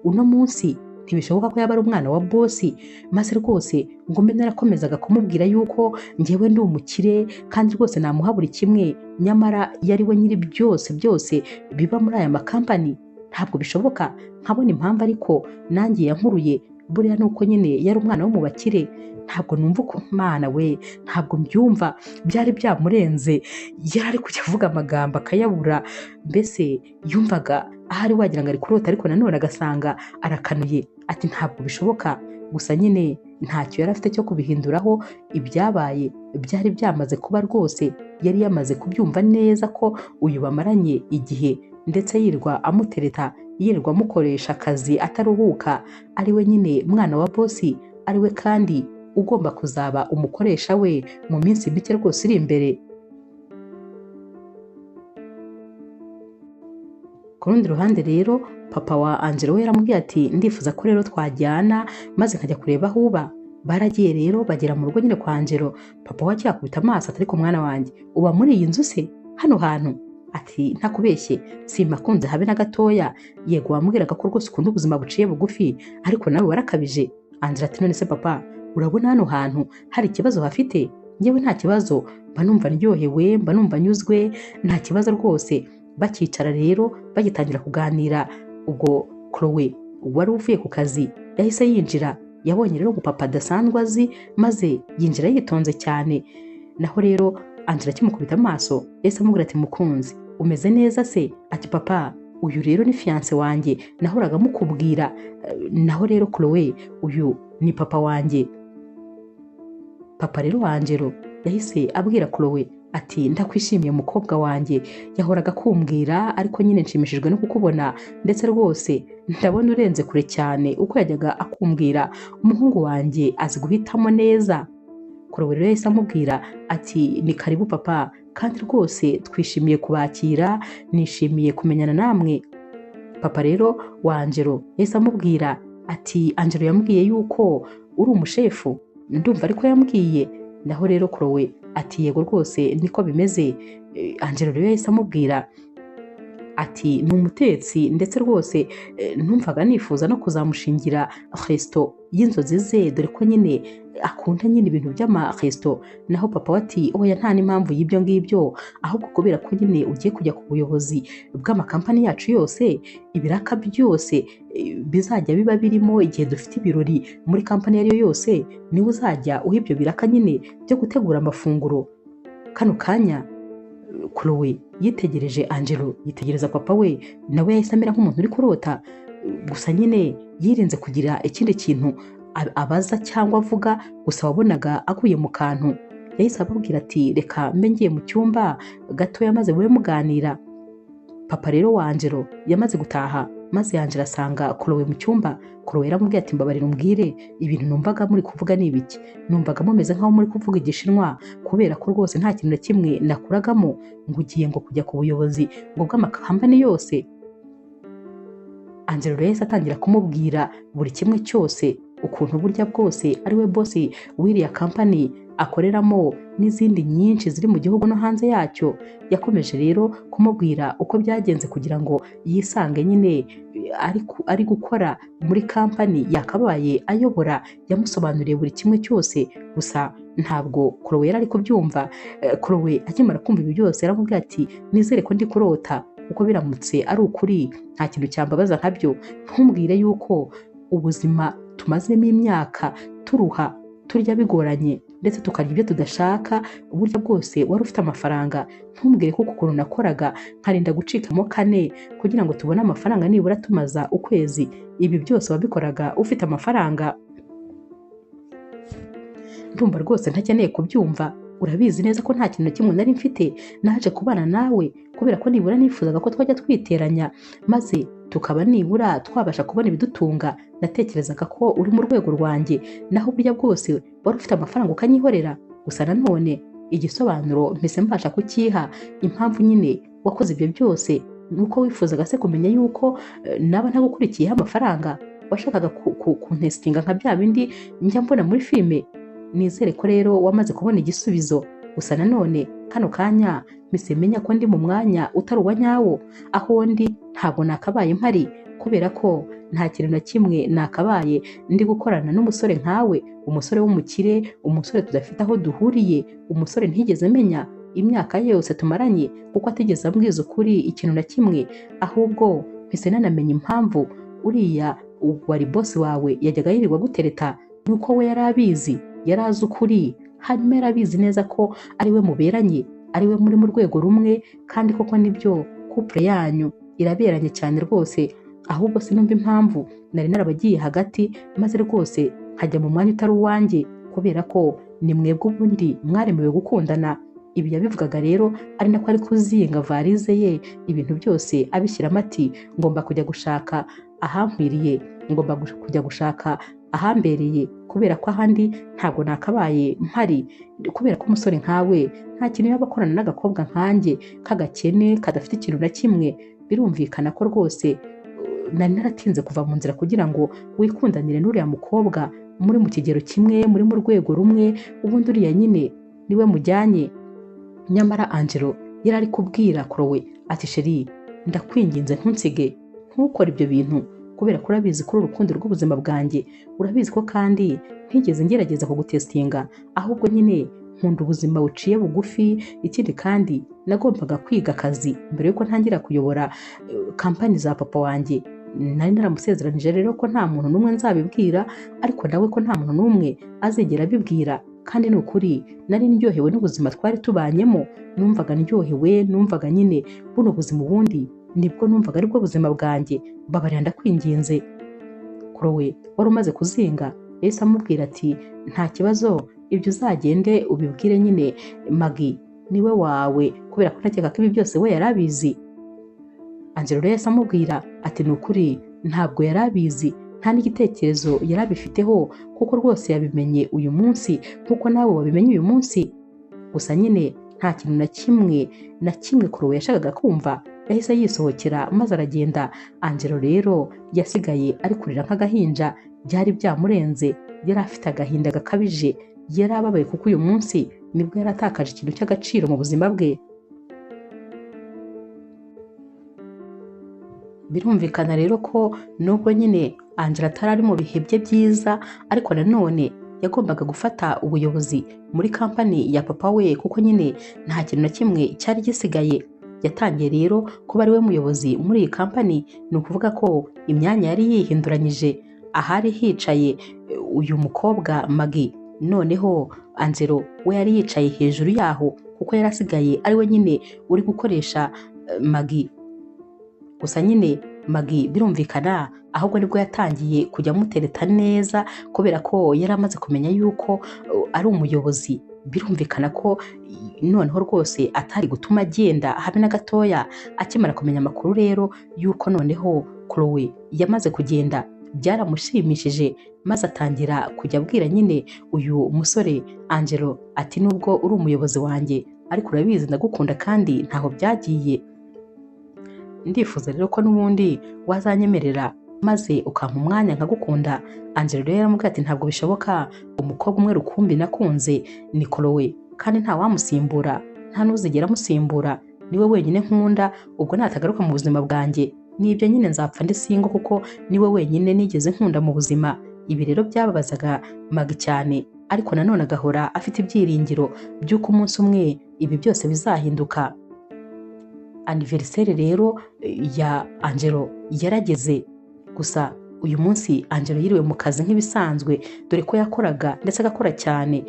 uno munsi, ntibishoboka ko yaba ari umwana wa bosi. Maze rwose ngo mbe narakomezaga kumubwira yuko njyewe ndi umukire kandi rwose namuha buri kimwe, nyamara yari we nyiri byose biba muri aya makampani. Ntabwo bishoboka, nkabona impamvu, ariko nanjye yankuruye buriya nuko nyine yari umwana wo mu bakire. Ntabwo numva uko, Mana we, ntabwo mbyumva, byari byamurenze. Yari ari kujya avuga amagambo akayabura, mbese yumvaga ahari wagira ngo ari kurota, ariko nanone agasanga arakanuye. Ati ntabwo bishoboka. Gusa nyine ntacyo yari afite cyo kubihinduraho. Ibyabaye byari byamaze kuba rwose. Yari yamaze kubyumva neza ko uyu bamaranye igihe, ndetse yirwa amutereta, yirwa amukoresha akazi ataruhuka, ari we nyine mwana wa bosi, ari we kandi ugomba kuzaba umukoresha we mu minsi mike rwose iri imbere. Ku rundi ruhande rero papa wa Angelo we yaramubwiye ati ndifuza ko rero twajyana maze nkajya kureba aho uba. Baragiye rero bagera mu rugo nyine kwa Angelo. Papa we akiyakubita amaso ati ariko mwana wanjye, uba muri iyi nzu se hano hantu? Ati ntakubeshye simakunze habe na gatoya. Yego wambwiraga ko rwose ukunda ubuzima buciye bugufi, ariko nawe warakabije. Angelo ati none se papa, urabona hano hantu hari ikibazo hafite? njyewe nta kibazo, mba numva ndyohewe, mba numva nyuzwe, nta kibazo rwose. Bakicara rero bagitangira kuganira, ubwo Chloe wari uvuye ku kazi yahise yinjira, yabonye rero papa adasanzwe azi, maze yinjira yitonze cyane. Naho rero Angela akimukubita amaso yahise amubwira ati mukunzi umeze neza se? Ati papa uyu rero ni fiance wanjye nahoraga mukubwira. Naho rero Chloe uyu ni papa wanjye. Papa rero wa Angelo yahise abwira Chloe ati ndakwishimiye mukobwa wanjye, yahoraga kumbwira ariko nyine nshimishijwe no kukubona, ndetse rwose ndabona urenze kure cyane uko yajyaga akumbwira, umuhungu wanjye azi guhitamo neza. Chloe rero yahise amubwira ati ni karibu papa, kandi rwose twishimiye kubakira, nishimiye kumenyana namwe. Papa rero wa Angelo yahise amubwira ati Angelo yambwiye yuko uri umushefu, ndumva ariko yambwiye. Naho rero Chloe ati yego rwose niko bimeze. Angelo rero yahise amubwira ati ni umutetsi, ndetse rwose numvaga nifuza no kuzamushingira resto y'inzozi ze, dore ko nyine akunda nyine ibintu by'amaresto. Naho papa ati oya nta n'impamvu y'ibyo ngibyo, ahubwo kubera ko nyine ugiye kujya ku buyobozi bw'amakampani yacu yose, ibiraka byose bizajya biba birimo igihe dufite ibirori muri kampani iyo ari yo yose, niwe uzajya uha ibyo biraka nyine byo gutegura amafunguro. Kano kanya Chloe yitegereje Angelo, yitegereza papa we, nawe yahise amera nk'umuntu uri kurota, gusa nyine yirinze kugira ikindi kintu abaza cyangwa avuga, gusa wabonaga aguye mu kantu. Yahise ababwira ati reka mbe ngiye mu cyumba gatoya maze mube muganira. Papa rero wa Angelo yamaze gutaha, maze Angelo asanga Chloe mu cyumba. Chloe yaramubwiye ati mbabarira umbwire ibintu numvaga muri kuvuga ni ibiki? Numvaga mumeze nk'aho muri kuvuga igishinwa, kubera ko rwose nta kintu na kimwe nakuragamo ngo ugiye ngo kujya ku buyobozi ngo bw'amakampani yose. Angelo yahise atangira kumubwira buri kimwe cyose, ukuntu burya bwose ari we boss w'iriya kampani akoreramo n'izindi nyinshi ziri mu gihugu no hanze yacyo. Yakomeje rero kumubwira uko byagenze kugira ngo yisange nyine ari gukora muri kampani yakabaye ayobora. Yamusobanuriye buri kimwe cyose, gusa ntabwo Chloe yari ari kubyumva. Chloe akimara kumva ibi byose yaramubwiye ati nizere ko ndi kurota, kuko biramutse ari ukuri nta kintu cyambabaza nkabyo. Ntumbwire yuko ubuzima tumazemo imyaka turuha, turya bigoranye, ndetse tukarya ibyo tudashaka, uburyo bwose wari ufite amafaranga. Ntumbwire kuko ukuntu nakoraga nkarinda gucikamo kane kugira ngo tubone amafaranga nibura tumaza ukwezi. Ibi byose wabikoraga ufite amafaranga? Ndumva rwose ntakeneye kubyumva, urabizi neza ko nta kintu na kimwe nari mfite. Naje kubana nawe kubera ko nibura nifuzaga ko twajya twiteranya, maze tukaba nibura twabasha kubona ibidutunga. Natekerezaga ko uri mu rwego rwanjye, naho burya bwose wari ufite amafaranga ukanyihorera. Gusa nanone igisobanuro mpise mbasha kukiha. Impamvu nyine wakoze ibyo byose nuko wifuzaga se kumenya yuko naba ntagukurikiyeho amafaranga, washakaga kuntesitinga nka bya bindi njya mbona muri filime. Nizere ko rero wamaze kubona igisubizo. Gusa nanone kano kanya mpise menya ko ndi mu mwanya utari uwa nyawo. Aho ndi ntabwo nakabaye mpari, kubera ko nta kintu na kimwe nakabaye ndi gukorana n'umusore nkawe, umusore w'umukire, umusore tudafite aho duhuriye, umusore ntigeze menya imyaka yose tumaranye, kuko atigeze ambwiza ukuri ikintu na kimwe. Ahubwo mpise nanamenya impamvu uriya wari boss wawe yajyaga yirirwa gutereta, nuko we yari abizi, yari azi ukuri, hanyuma yari abizi neza ko ari we muberanye, ari we muri mu rwego rumwe, kandi koko nibyo couple yanyu iraberanye cyane rwose. Ahubwo sinumva impamvu nari narabagiye hagati, maze rwose nkajya mu mwanya utari uwanjye, kubera ko ni mwebwe ubundi mwaremewe gukundana. Ibi yabivugaga rero ari nako ari kuzinga varize ye, ibintu byose abishyiramo ati ngomba kujya gushaka ahankwiriye, ngomba kujya gushaka ahambereye, kubera ko ahandi ntabwo nakabaye mpari, kubera ko umusore nkawe nta kintu yaba akorana n'agakobwa nkanjye k'agakene kadafite ikintu na kimwe. Birumvikana ko rwose nari naratinze kuva mu nzira kugira ngo wikundanire n'uriya mukobwa, muri mu kigero kimwe, muri mu rwego rumwe, ubundi uriya nyine niwe mujyanye. Nyamara Angelo yari ari kubwira Chloe ati sheri, ndakwinginze ntunsige, ntukore ibyo bintu, kubera ko urabizi kuri urukundo rw'ubuzima bwanjye, urabizi ko kandi ntigeze ngerageza kugutestinga, ahubwo nyine nkunda ubuzima buciye bugufi, ikindi kandi nagombaga kwiga akazi mbere yuko ntangira kuyobora kampani za papa wanjye. Nari naramusezeranije rero ko nta muntu n'umwe nzabibwira, ariko nawe ko nta muntu n'umwe azigera abibwira. Kandi ni ukuri nari ndyohewe n'ubuzima twari tubanyemo, numvaga ndyohewe, numvaga nyine buno buzima ubundi nibwo numvaga aribwo buzima bwanjye. Mbabarira ndakwinginze. Chloe wari umaze kuzinga yahise amubwira ati nta kibazo, ibyo uzagende ubibwire nyine Maggie niwe wawe, kubera ko ntakeka ko ibi byose we yari abizi. Angelo rero yahise amubwira ati ni ukuri ntabwo yari abizi, nta n'igitekerezo yari abifiteho, kuko rwose yabimenye uyu munsi nk'uko nawe wabimenye uyu munsi. Gusa nyine nta kintu na kimwe Chloe yashakaga kumva. Yahise yisohokera maze aragenda. Angelo rero yasigaye ari kurira nk'agahinja, byari byamurenze, yari afite agahinda gakabije, yari ababaye kuko uyu munsi nibwo yari atakaje ikintu cy'agaciro mu buzima bwe. Birumvikana rero ko nubwo nyine Angela atari ari mu bihe bye byiza, ariko nanone yagombaga gufata ubuyobozi muri kampani ya papa we, kuko nyine nta kintu na kimwe cyari gisigaye. Yatangiye rero kuba ari we muyobozi muri iyi kampani. Ni ukuvuga ko imyanya yari yihinduranyije, ahari hicaye uyu mukobwa Maggie, noneho Angelo we yari yicaye hejuru yaho, kuko yari asigaye ari we nyine uri gukoresha Maggie. Gusa nyine Maggie birumvikana ahubwo nibwo yatangiye kujya amutereta neza, kubera ko yari amaze kumenya yuko ari umuyobozi. Birumvikana ko noneho rwose atari gutuma agenda habe na gatoya. Akimara kumenya amakuru rero yuko noneho Chloe yamaze kugenda, byaramushimishije, maze atangira kujya abwira nyine uyu musore Angelo ati nubwo uri umuyobozi wanjye, ariko urabizi ndagukunda kandi ntaho byagiye. Ndifuza rero ko n'ubundi wazanyemerera maze ukampa umwanya nkagukunda. Angelo rero yaramubwiye ati ntabwo bishoboka, umukobwa umwe rukumbi nakunze ni Chloe, kandi nta wamusimbura, nta n'uzigera amusimbura, niwe wenyine nkunda. Ubwo natagaruka mu buzima bwanjye nibyo nyine nzapfa ndi singo, kuko niwe wenyine nigeze nkunda mu buzima. Ibi rero byababazaga Maggie cyane, ariko nanone agahora afite ibyiringiro by'uko umunsi umwe ibi byose bizahinduka. Anniversaire rero ya Angelo yarageze. Gusa uyu munsi Angelo yiriwe mu kazi nk'ibisanzwe, dore ko yakoraga ndetse agakora cyane.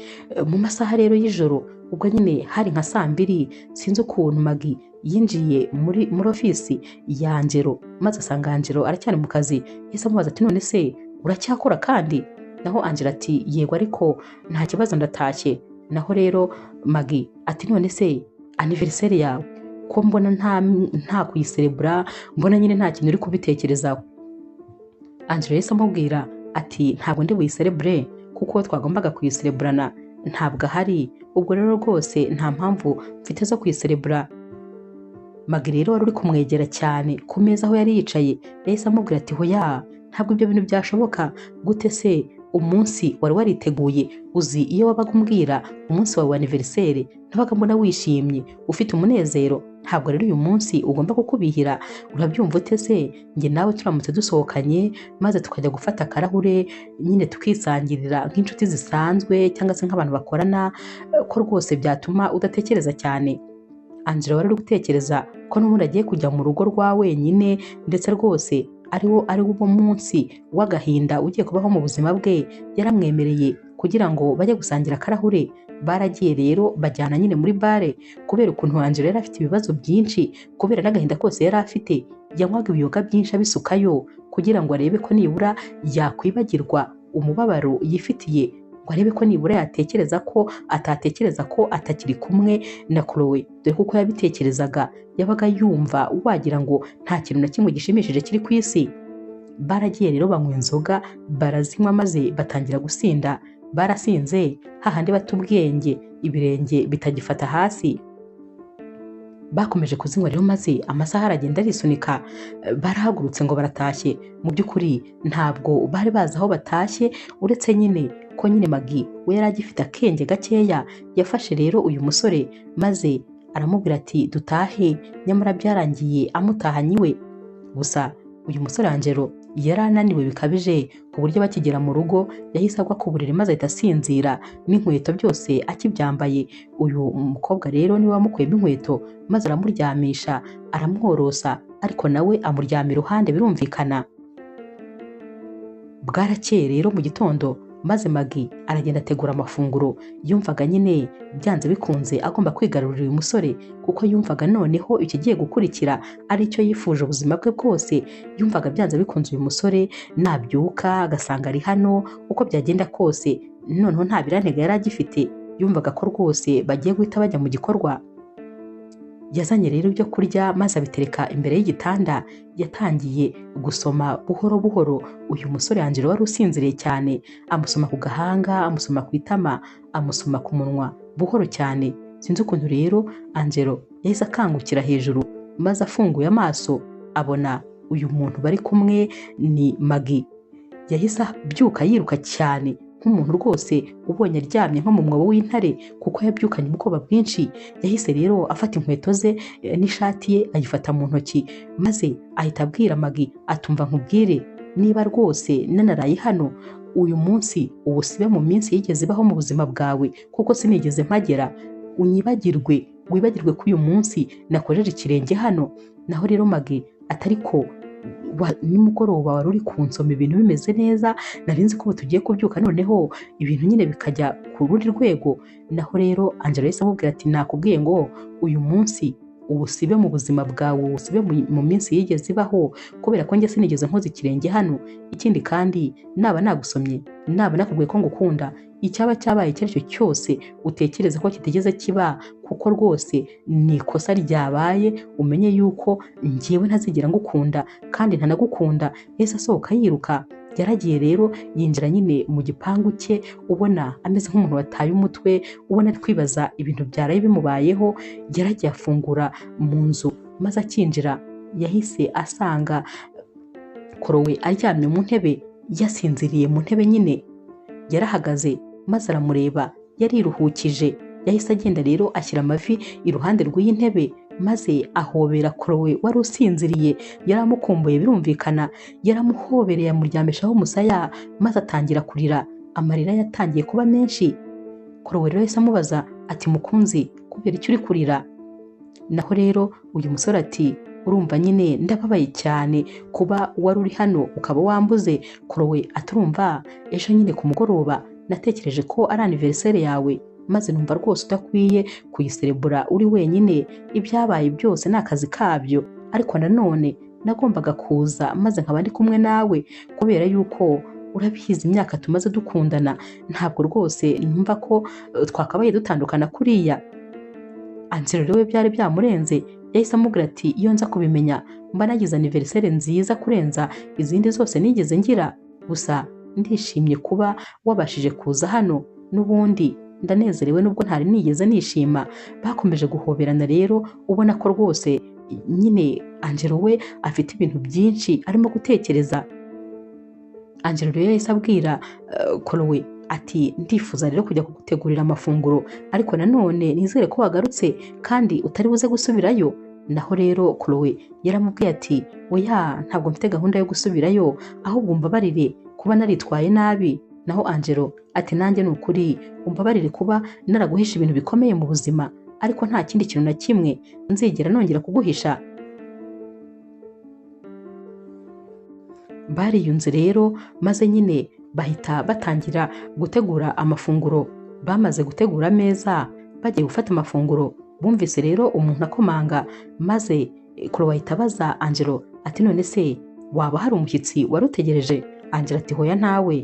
Mu masaha rero y'ijoro, ubwo nyine hari nka 2:00, sinzi ukuntu Maggie yinjiye muri ofisi ya Angelo, maze asanga Angelo aracyari mu kazi. Yahise amubaza ati none se uracyakora kandi? Naho Angelo ati yego, ariko nta kibazo ndatashye. Naho rero Maggie ati none se anniversaire yawe ko mbona nta kuyiserebura, mbona nyine nta kintu uri kubitekerezaho. Angelo yahise amubwira ati ntabwo ndi buyiserebure, kuko twagombaga kuyisereburana ntabwo ahari. Ubwo rero rwose nta mpamvu mfite zo kuyiserebura. Maggie rero wari uri kumwegera cyane ku meza aho yari yicaye, yahise amubwira ati hoya, ntabwo ibyo bintu byashoboka. Gute se umunsi wari wariteguye? Uzi iyo wabaga umbwira umunsi wawe wa anniversaire, nabaga mbona wishimye ufite umunezero. Ntabwo rero uyu munsi ugomba kukubihira. Urabyumva ute se njye nawe turamutse dusohokanye maze tukajya gufata akarahure nyine tukisangirira nk'inshuti zisanzwe cyangwa se nk'abantu bakorana, ko rwose byatuma udatekereza cyane? Angelo wari uri gutekereza ko n'ubundi agiye kujya mu rugo rwa wenyine, ndetse rwose ari wo munsi w'agahinda ugiye kubaho mu buzima bwe. Yaramwemereye kugira ngo bajye gusangira akarahure. Baragiye rero bajyana nyine muri bare, kubera ukuntu Angelo yari afite ibibazo byinshi, kubera n'agahinda kose yari afite. Yanywaga ibiyoga byinshi abisukayo kugira ngo arebe ko nibura yakwibagirwa umubabaro yifitiye, ngo arebe ko nibura yatekereza ko atatekereza ko atakiri kumwe na Chloe. Dore kuko yabitekerezaga, yabaga yumva wagira ngo nta kintu na kimwe gishimishije kiri ku isi. Baragiye rero banywa inzoga, barazinywa maze batangira gusinda. Barasinze hahandi bata ubwenge, ibirenge bitagifata hasi. Bakomeje kuzinywa rero maze amasaha aragenda arisunika. Barahagurutse ngo baratashye. Mu by'ukuri ntabwo bari bazi aho batashye, uretse nyine ko nyine Maggie we yari agifite akenge gakeya. Yafashe rero uyu musore maze aramubwira ati dutahe, nyamara byarangiye amutahanye iwe. Gusa uyu musore Angelo yari ananiwe bikabije ku buryo bakigera mu rugo yahise agwa ku buriri maze ahita asinzira n'inkweto byose akibyambaye. Uyu mukobwa rero niwe wamukuyemo inkweto maze aramuryamisha aramworosa, ariko nawe amuryama iruhande birumvikana. Bwarakeye rero mu gitondo maze Maggie aragenda ategura amafunguro. Yumvaga nyine byanze bikunze agomba kwigarurira uyu musore, kuko yumvaga noneho ikigiye gukurikira ari cyo yifuje ubuzima bwe bwose. Yumvaga byanze bikunze uyu musore nabyuka agasanga ari hano, uko byagenda kose noneho nta birantega yari agifite, yumvaga ko rwose bagiye guhita bajya mu gikorwa. Yazanye rero ibyo kurya maze abitereka imbere y'igitanda. Yatangiye gusoma buhoro buhoro uyu musore Angelo wari usinziriye cyane, amusoma ku gahanga, amusoma ku itama, amusoma ku munwa buhoro cyane. Sinzi ukuntu rero Angelo yahise akangukira hejuru, maze afunguye amaso abona uyu muntu bari kumwe ni Maggie. Yahise abyuka yiruka cyane nk'umuntu rwose ubonye aryamye nko mu mwobo w'intare, kuko yabyukanye ubwoba bwinshi. Yahise rero afata inkweto ze n'ishati ye ayifata mu ntoki, maze ahita abwira Maggie atumva nkubwire, niba rwose nanaraye hano uyu munsi ubusibe mu minsi yigeze ibaho mu buzima bwawe, kuko sinigeze mpagera. Unyibagirwe, wibagirwe ko uyu munsi nakojeje ikirenge hano. Naho rero Maggie atariko nimugoroba wari uri kunsoma ibintu bimeze neza, nari nzi ko ubu tugiye kubyuka noneho ibintu nyine bikajya ku rundi rwego. Naho rero Angelo yahise amubwira ati nakubwiye ngo uyu munsi ubusibe mu buzima bwawe, ubusibe mu minsi yigeze ibaho, kubera ko njye sinigeze nkoza ikirenge hano. Ikindi kandi naba nagusomye, naba nakubwiye ko ngukunda, icyaba cyabaye icyo ari cyo cyose utekereza ko kitigeze kiba, kuko rwose ni ikosa ryabaye, umenye yuko njyewe ntazigera ngukunda kandi ntanagukunda. Yahise asohoka yiruka. Yaragiye rero yinjira nyine mu gipangu cye, ubona ameze nk'umuntu wataye umutwe, ubona ari kwibaza ibintu byaraye bimubayeho. Yaragiye afungura mu nzu, maze akinjira yahise asanga Chloe aryamye mu ntebe, yasinziriye mu ntebe nyine. Yarahagaze maze aramureba, yariruhukije. Yahise agenda rero ashyira amavi iruhande rw'iyi ntebe, maze ahobera Chloe wari usinziriye. Yaramukumbuye birumvikana, yaramuhobereye amuryamishaho umusaya, maze atangira kurira. Amarira yatangiye kuba menshi. Chloe rero yahise amubaza ati mukunzi, kubera icyo uri kurira? Naho rero uyu musore ati urumva nyine ndababaye cyane kuba wari uri hano ukaba wambuze. Chloe aturumva ejo nyine ku mugoroba natekereje ko ari anniversaire yawe, maze numva rwose udakwiye kuyiserebura uri wenyine. Ibyabaye byose ni akazi kabyo, ariko nanone nagombaga kuza maze nkaba ndi kumwe nawe, kubera yuko urabizi imyaka tumaze dukundana, ntabwo rwose numva ko twakabaye dutandukana kuriya. Angelo rero byari byamurenze. Yahise amubwira ati iyo nza kubimenya mba nagize anniversaire nziza kurenza izindi zose nigeze ngira. Gusa ndishimye kuba wabashije kuza hano, n'ubundi ndanezerewe nubwo ntari nigeze nishima. Bakomeje guhoberana rero, ubona ko rwose nyine Angelo we afite ibintu byinshi arimo gutekereza. Angelo rero yahise abwira Chloe ati ndifuza rero kujya kugutegurira amafunguro, ariko nanone nizere ko wagarutse kandi utari buze gusubirayo. Naho rero Chloe yaramubwiye ati oya, ntabwo mfite gahunda yo gusubirayo, ahubwo umbabarire kuba naritwaye nabi. Naho Angelo ati nanjye ni ukuri umbabarire kuba naraguhisha ibintu bikomeye mu buzima, ariko nta kindi kintu na kimwe nzigera nongera kuguhisha. Bariyunze rero, maze nyine bahita batangira gutegura amafunguro. Bamaze gutegura ameza bagiye gufata amafunguro, bumvise rero umuntu akomanga, maze Chloe ahita abaza Angelo ati none se waba hari umushyitsi wari utegereje? Angelo ati hoya ntawe.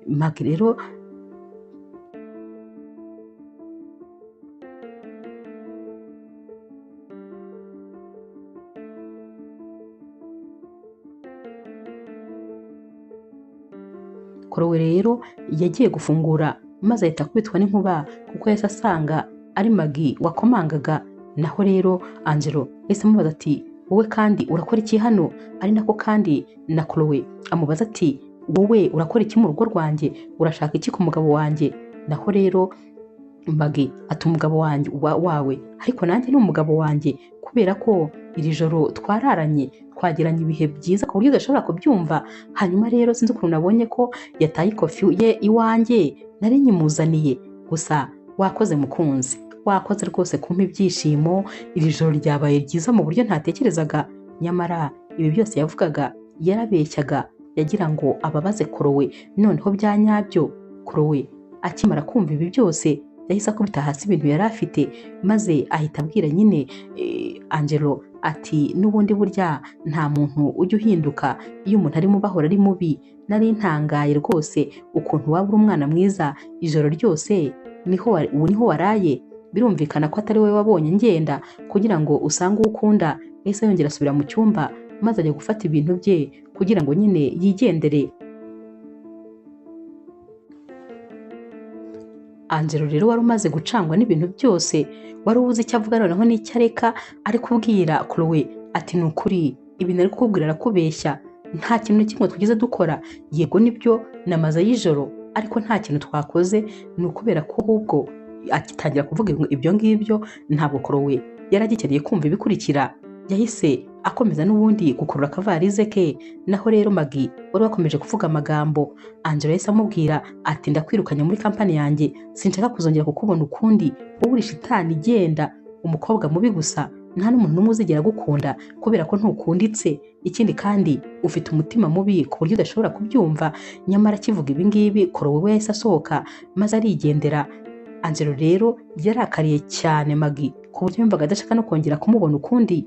Maggie rero Chloe rero yagiye gufungura, maze ahita akubitwa n'inkuba kuko yahise asanga ari Maggie wakomangaga. Naho rero Angelo yahise amubaza ati wowe kandi urakora iki hano? Ari nako kandi na Chloe amubaza ati wowe urakora iki mu rugo rwanjye? Urashaka iki ku mugabo wanjye? Naho rero Maggie ati umugabo wanjye wawe, ariko nanjye ni umugabo wanjye, kubera ko iri joro twararanye twagiranye ibihe byiza ku buryo udashobora kubyumva. Hanyuma rero sinzi ukuntu nabonye ko yataye ikofi ye iwanjye nari nyimuzaniye, gusa wakoze mukunzi, wakoze rwose kumpa ibyishimo, iri joro ryabaye ryiza mu buryo ntatekerezaga. Nyamara ibi byose yavugaga yarabeshyaga, yagira ngo ababaze Chloe, noneho bya nyabyo. Chloe akimara kumva ibi byose yahise akubita hasi ibintu yari afite, maze ahita abwira nyine Angelo ati n'ubundi burya nta muntu ujya uhinduka iyo umuntu ari mubi ahora ari mubi. Nari ntangaye rwose ukuntu waba uri umwana mwiza, ijoro ryose niho waraye. Birumvikana ko atari wowe wabonye ngenda kugira ngo usange uwo ukunda. Yahise yongera asubira mu cyumba maze ajya gufata ibintu bye kugira ngo nyine yigendere. Angelo rero wari umaze gucangwa n'ibintu byose, wari ubuze icyo avuga noneho n'icyo areka, ari kubwira Chloe ati ni ukuri ibi nari kukubwira arakubeshya, nta kintu na kimwe tugeze dukora. Yego nibyo namaze y'ijoro, ariko nta kintu twakoze, ni ukubera ko ahubwo akitangira kuvuga ibyo ngibyo ntabwo Chloe yari agikeneye kumva ibikurikira. Yahise akomeza n'ubundi gukurura akavarize ke. Naho rero Maggie wari wakomeje kuvuga amagambo, Angelo yahise amubwira ati ndakwirukanye muri kampani yanjye, sinshaka kuzongera kukubona ukundi, wowe uri shitani igenda, umukobwa mubi gusa, nta n'umuntu n'umwe uzigera gukunda kubera ko ntukunditse, ikindi kandi ufite umutima mubi ku buryo udashobora kubyumva. Nyamara akivuga ibi ngibi Chloe we yahise asohoka maze arigendera. Angelo rero yarakariye cyane Maggie ku buryo yumvaga adashaka no kongera kumubona ukundi.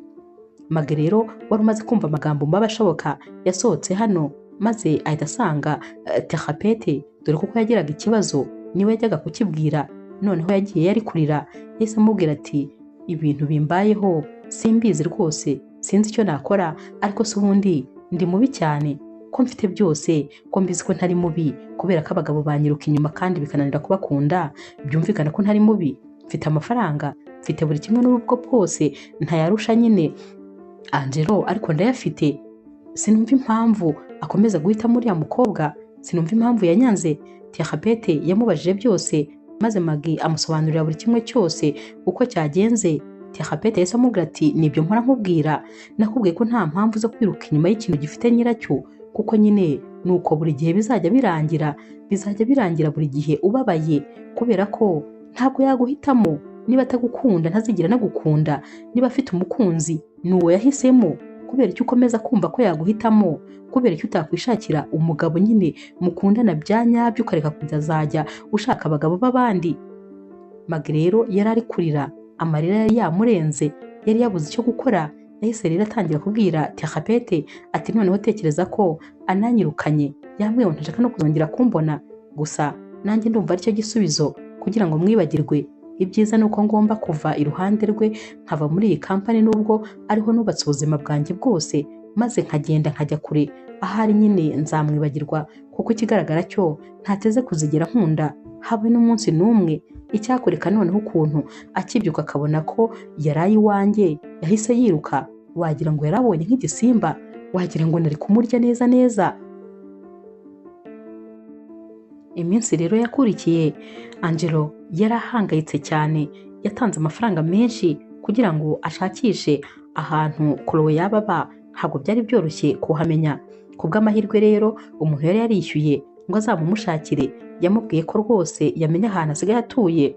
Maggie rero wari umaze kumva amagambo mabi ashoboka yasohotse hano, maze ahita asanga Terapete, dore kuko yagiraga ikibazo niwe yajyaga kukibwira. Noneho yagiye yari kurira, yahise amubwira ati ibintu bimbayeho simbizi rwose, sinzi icyo nakora, ariko se ubundi ndi mubi cyane ko mfite byose, ko mbizi ko ntari mubi kubera ko abagabo banyiruka inyuma kandi bikananira kubakunda. Byumvikana ko ntari mubi, mfite amafaranga, mfite buri kimwe n'ubwo bwose ntayarusha nyine Angelo, ariko ndayafite. Sinumva impamvu akomeza guhitamo uriya mukobwa, sinumva impamvu yanyanze. Terapete yamubajije byose maze Maggie amusobanurira buri kimwe cyose uko cyagenze. Terapete yahise amubwira ati nibyo mpora nkubwira, nakubwiye ko nta mpamvu zo kwiruka inyuma y'ikintu gifite nyiracyo, kuko nyine nuko buri gihe bizajya birangira buri gihe ubabaye, kubera ko ntabwo yaguhitamo. Niba atagukunda ntazigera anagukunda, niba afite umukunzi ni uwo yahisemo. Kubera icyo ukomeza kumva ko yaguhitamo, kubera icyo utakwishakira umugabo nyine mukundana bya nyabyo ukareka kujya azajya ushaka abagabo b'abandi. Maggie rero yari ari kurira, amarira yari yamurenze, yari yabuze icyo gukora. Yahise rero atangira kubwira Terapete ati noneho tekereza ko ananyirukanye, yambwiye ngo ntashaka no kuzongera kumbona, gusa nanjye ndumva aricyo gisubizo kugira ngo mwibagirwe. Ibyiza ni uko ngomba kuva iruhande rwe nkava muri iyi kampani, nubwo ariho nubatse ubuzima bwanjye bwose, maze nkagenda nkajya kure. Ahari nyine nzamwibagirwa, kuko ikigaragara cyo ntateze kuzigera nkunda habe n'umunsi n'umwe. Icyakoreka noneho ukuntu akibyuka akabona ko yaraye iwanjye yahise yiruka, wagira ngo yarabonye nk'igisimba, wagira ngo nari kumurya neza neza. Iminsi rero yakurikiye Angelo yarahangayitse cyane, yatanze amafaranga menshi kugira ngo ashakishe ahantu Chloe yaba aba. Ntabwo byari byoroshye kuhamenya. Ku bw'amahirwe rero umuntu yari yarishyuye ngo azamumushakire yamubwiye ko rwose yamenye ahantu asigaye atuye.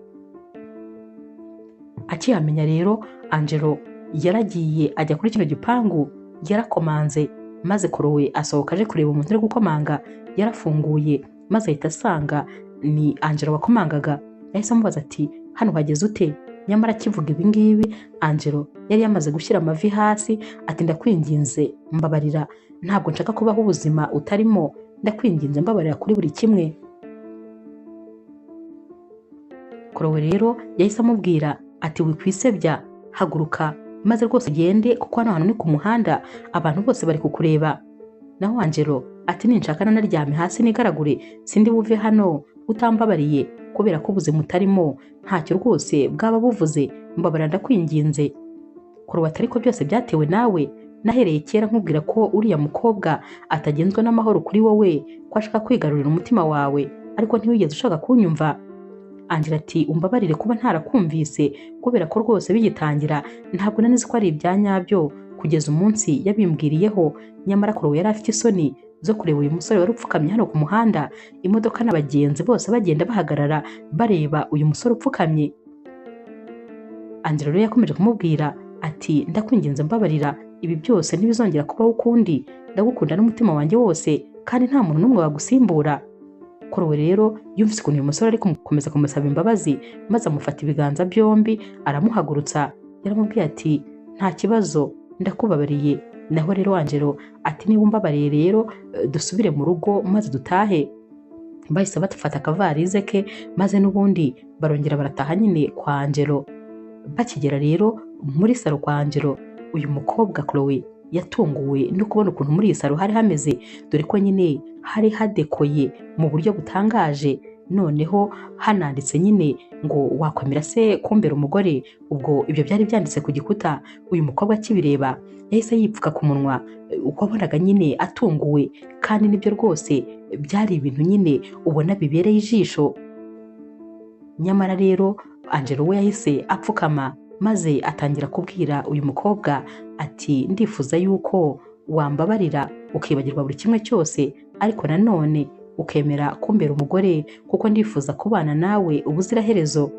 Akihamenya rero Angelo yaragiye ajya kuri kino gipangu, yarakomanze, maze Chloe asohoka aje kureba umuntu uri gukomanga. Yarafunguye maze ahita asanga ni Angelo wakomangaga. Yahise amubaza ati hano hageze ute? Nyamara akivuga ibi ngibi Angelo yari yamaze gushyira amavi hasi ati ndakwinginze mbabarira, ntabwo nshaka kubaho ubuzima utarimo, ndakwinginze mbabarira kuri buri kimwe. Chloe rero yahise amubwira ati wikwisebya, haguruka maze rwose ugende, kuko hano hantu ni ku muhanda, abantu bose bari kukureba. Naho Angelo ati ninshaka naryame hasi nigaragure, sindi buve hano utambabariye, kubera ko ubuzima utarimo ntacyo rwose bwaba buvuze, mbabarira ndakwinginze. Chloe ati ariko byose byatewe nawe, nahereye kera nkubwira ko uriya mukobwa atagenzwa n'amahoro kuri wowe, ko ashaka kwigarurira umutima wawe, ariko ntiwigeze ushaka kunyumva. Angela ati umbabarire kuba ntarakumvise, kubera ko rwose bigitangira ntabwo nanizi ko ari ibya nyabyo kugeza umunsi yabimbwiriyeho. Nyamara Chloe yari afite isoni zo kureba uyu musore wari upfukamye hano ku muhanda, imodoka n'abagenzi bose bagenda bahagarara bareba uyu musore upfukamye. Angelo rero yakomeje kumubwira ati ndakwinginze mbabarira, ibi byose ntibizongera kubaho ukundi, ndagukunda n'umutima wanjye wose kandi nta muntu n'umwe wagusimbura. Chloe rero yumvise ukuntu uyu musore ari gukomeza kumusaba imbabazi, maze amufata ibiganza byombi aramuhagurutsa. Yaramubwiye ati nta kibazo ndakubabariye. Naho rero Angelo ati niba umbabariye rero dusubire mu rugo maze dutahe. Bahise batufata akavarize ke maze n'ubundi barongera barataha nyine kwa Angelo. Bakigera rero muri salo kwa Angelo, uyu mukobwa Chloe yatunguwe no kubona ukuntu muri iyi salo hari hameze, dore ko nyine hari hadekoye mu buryo butangaje, noneho hananditse nyine ngo wakwemera se kumbera umugore. Ubwo ibyo byari byanditse ku gikuta. Uyu mukobwa akibireba yahise yipfuka ku munwa, uko wabonaga nyine atunguwe, kandi nibyo rwose byari ibintu nyine ubona bibereye ijisho. Nyamara rero Angelo we yahise apfukama maze atangira kubwira uyu mukobwa ati ndifuza yuko wambabarira ukibagirwa buri kimwe cyose, ariko nanone ukemera kumbera umugore, kuko ndifuza kubana nawe ubuziraherezo.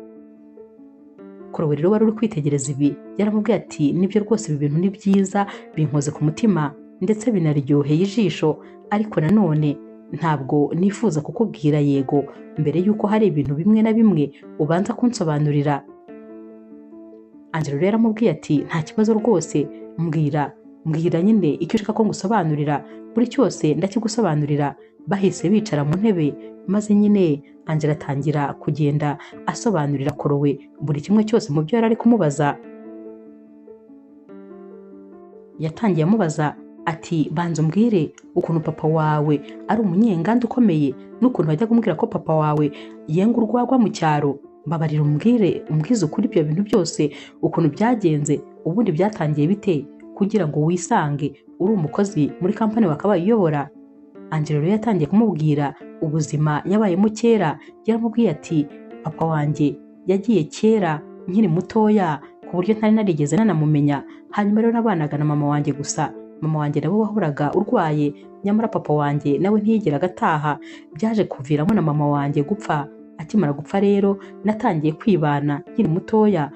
Chloe rero wari uri kwitegereza ibi yaramubwiye ati nibyo rwose, ibi bintu ni byiza, binkoze ku mutima ndetse binaryoheye ijisho, ariko nanone ntabwo nifuza kukubwira yego mbere yuko hari ibintu bimwe na bimwe ubanza kunsobanurira. Angelo rero aramubwiye ati nta kibazo rwose, mbwira nyine icyo ushaka ko ngusobanurira, buri cyose ndakigusobanurira. Bahise bicara mu ntebe maze nyine Angelo atangira kugenda asobanurira Chloe buri kimwe cyose mu byo yari ari kumubaza. Yatangiye amubaza ati banza umbwire ukuntu papa wawe ari umunyenganda ukomeye, n'ukuntu wajyaga umbwira ko papa wawe yenga urwagwa mu cyaro. Mbabarira umbwize ukuri ibyo bintu byose ukuntu byagenze, ubundi byatangiye bite kugira ngo wisange uri umukozi muri kampani wakabaye uyobora. Angelo rero yatangiye kumubwira ubuzima yabayemo kera. Yaramubwiye ati papa wanjye yagiye kera nkiri mutoya ku buryo ntari narigeze nanamumenya. Hanyuma rero nabanaga na mama wanjye gusa. Mama wanjye nawe wahoraga urwaye, nyamara papa wanjye nawe ntiyigeraga ataha. Byaje kuviramo na mama wanjye gupfa. Akimara gupfa rero natangiye kwibana nkiri mutoya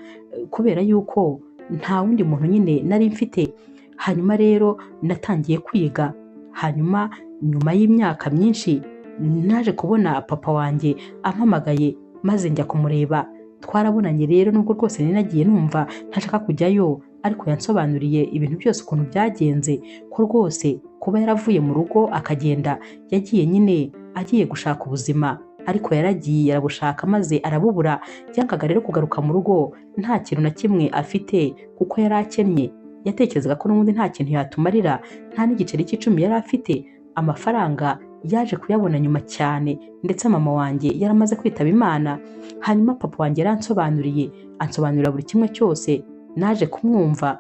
kubera yuko nta wundi muntu nyine nari mfite. Hanyuma rero natangiye kwiga. Hanyuma nyuma y'imyaka myinshi naje kubona papa wanjye ampamagaye maze njya kumureba. Twarabonanye rero, nubwo rwose nari nagiye numva ntashaka kujyayo, ariko yansobanuriye ibintu byose ukuntu byagenze, ko rwose kuba yaravuye mu rugo akagenda yagiye nyine agiye gushaka ubuzima, ariko yaragiye arabushaka maze arabubura. Yangaga rero kugaruka mu rugo nta kintu na kimwe afite kuko yari akennye. Yatekerezaga ko n'ubundi nta kintu yatumarira, nta n'igiceri cy'icumi yari afite. Amafaranga yaje kuyabona nyuma cyane, ndetse mama wanjye yaramaze kwitaba Imana. Hanyuma papa wanjye ansobanurira buri kimwe cyose. Naje kumwumva.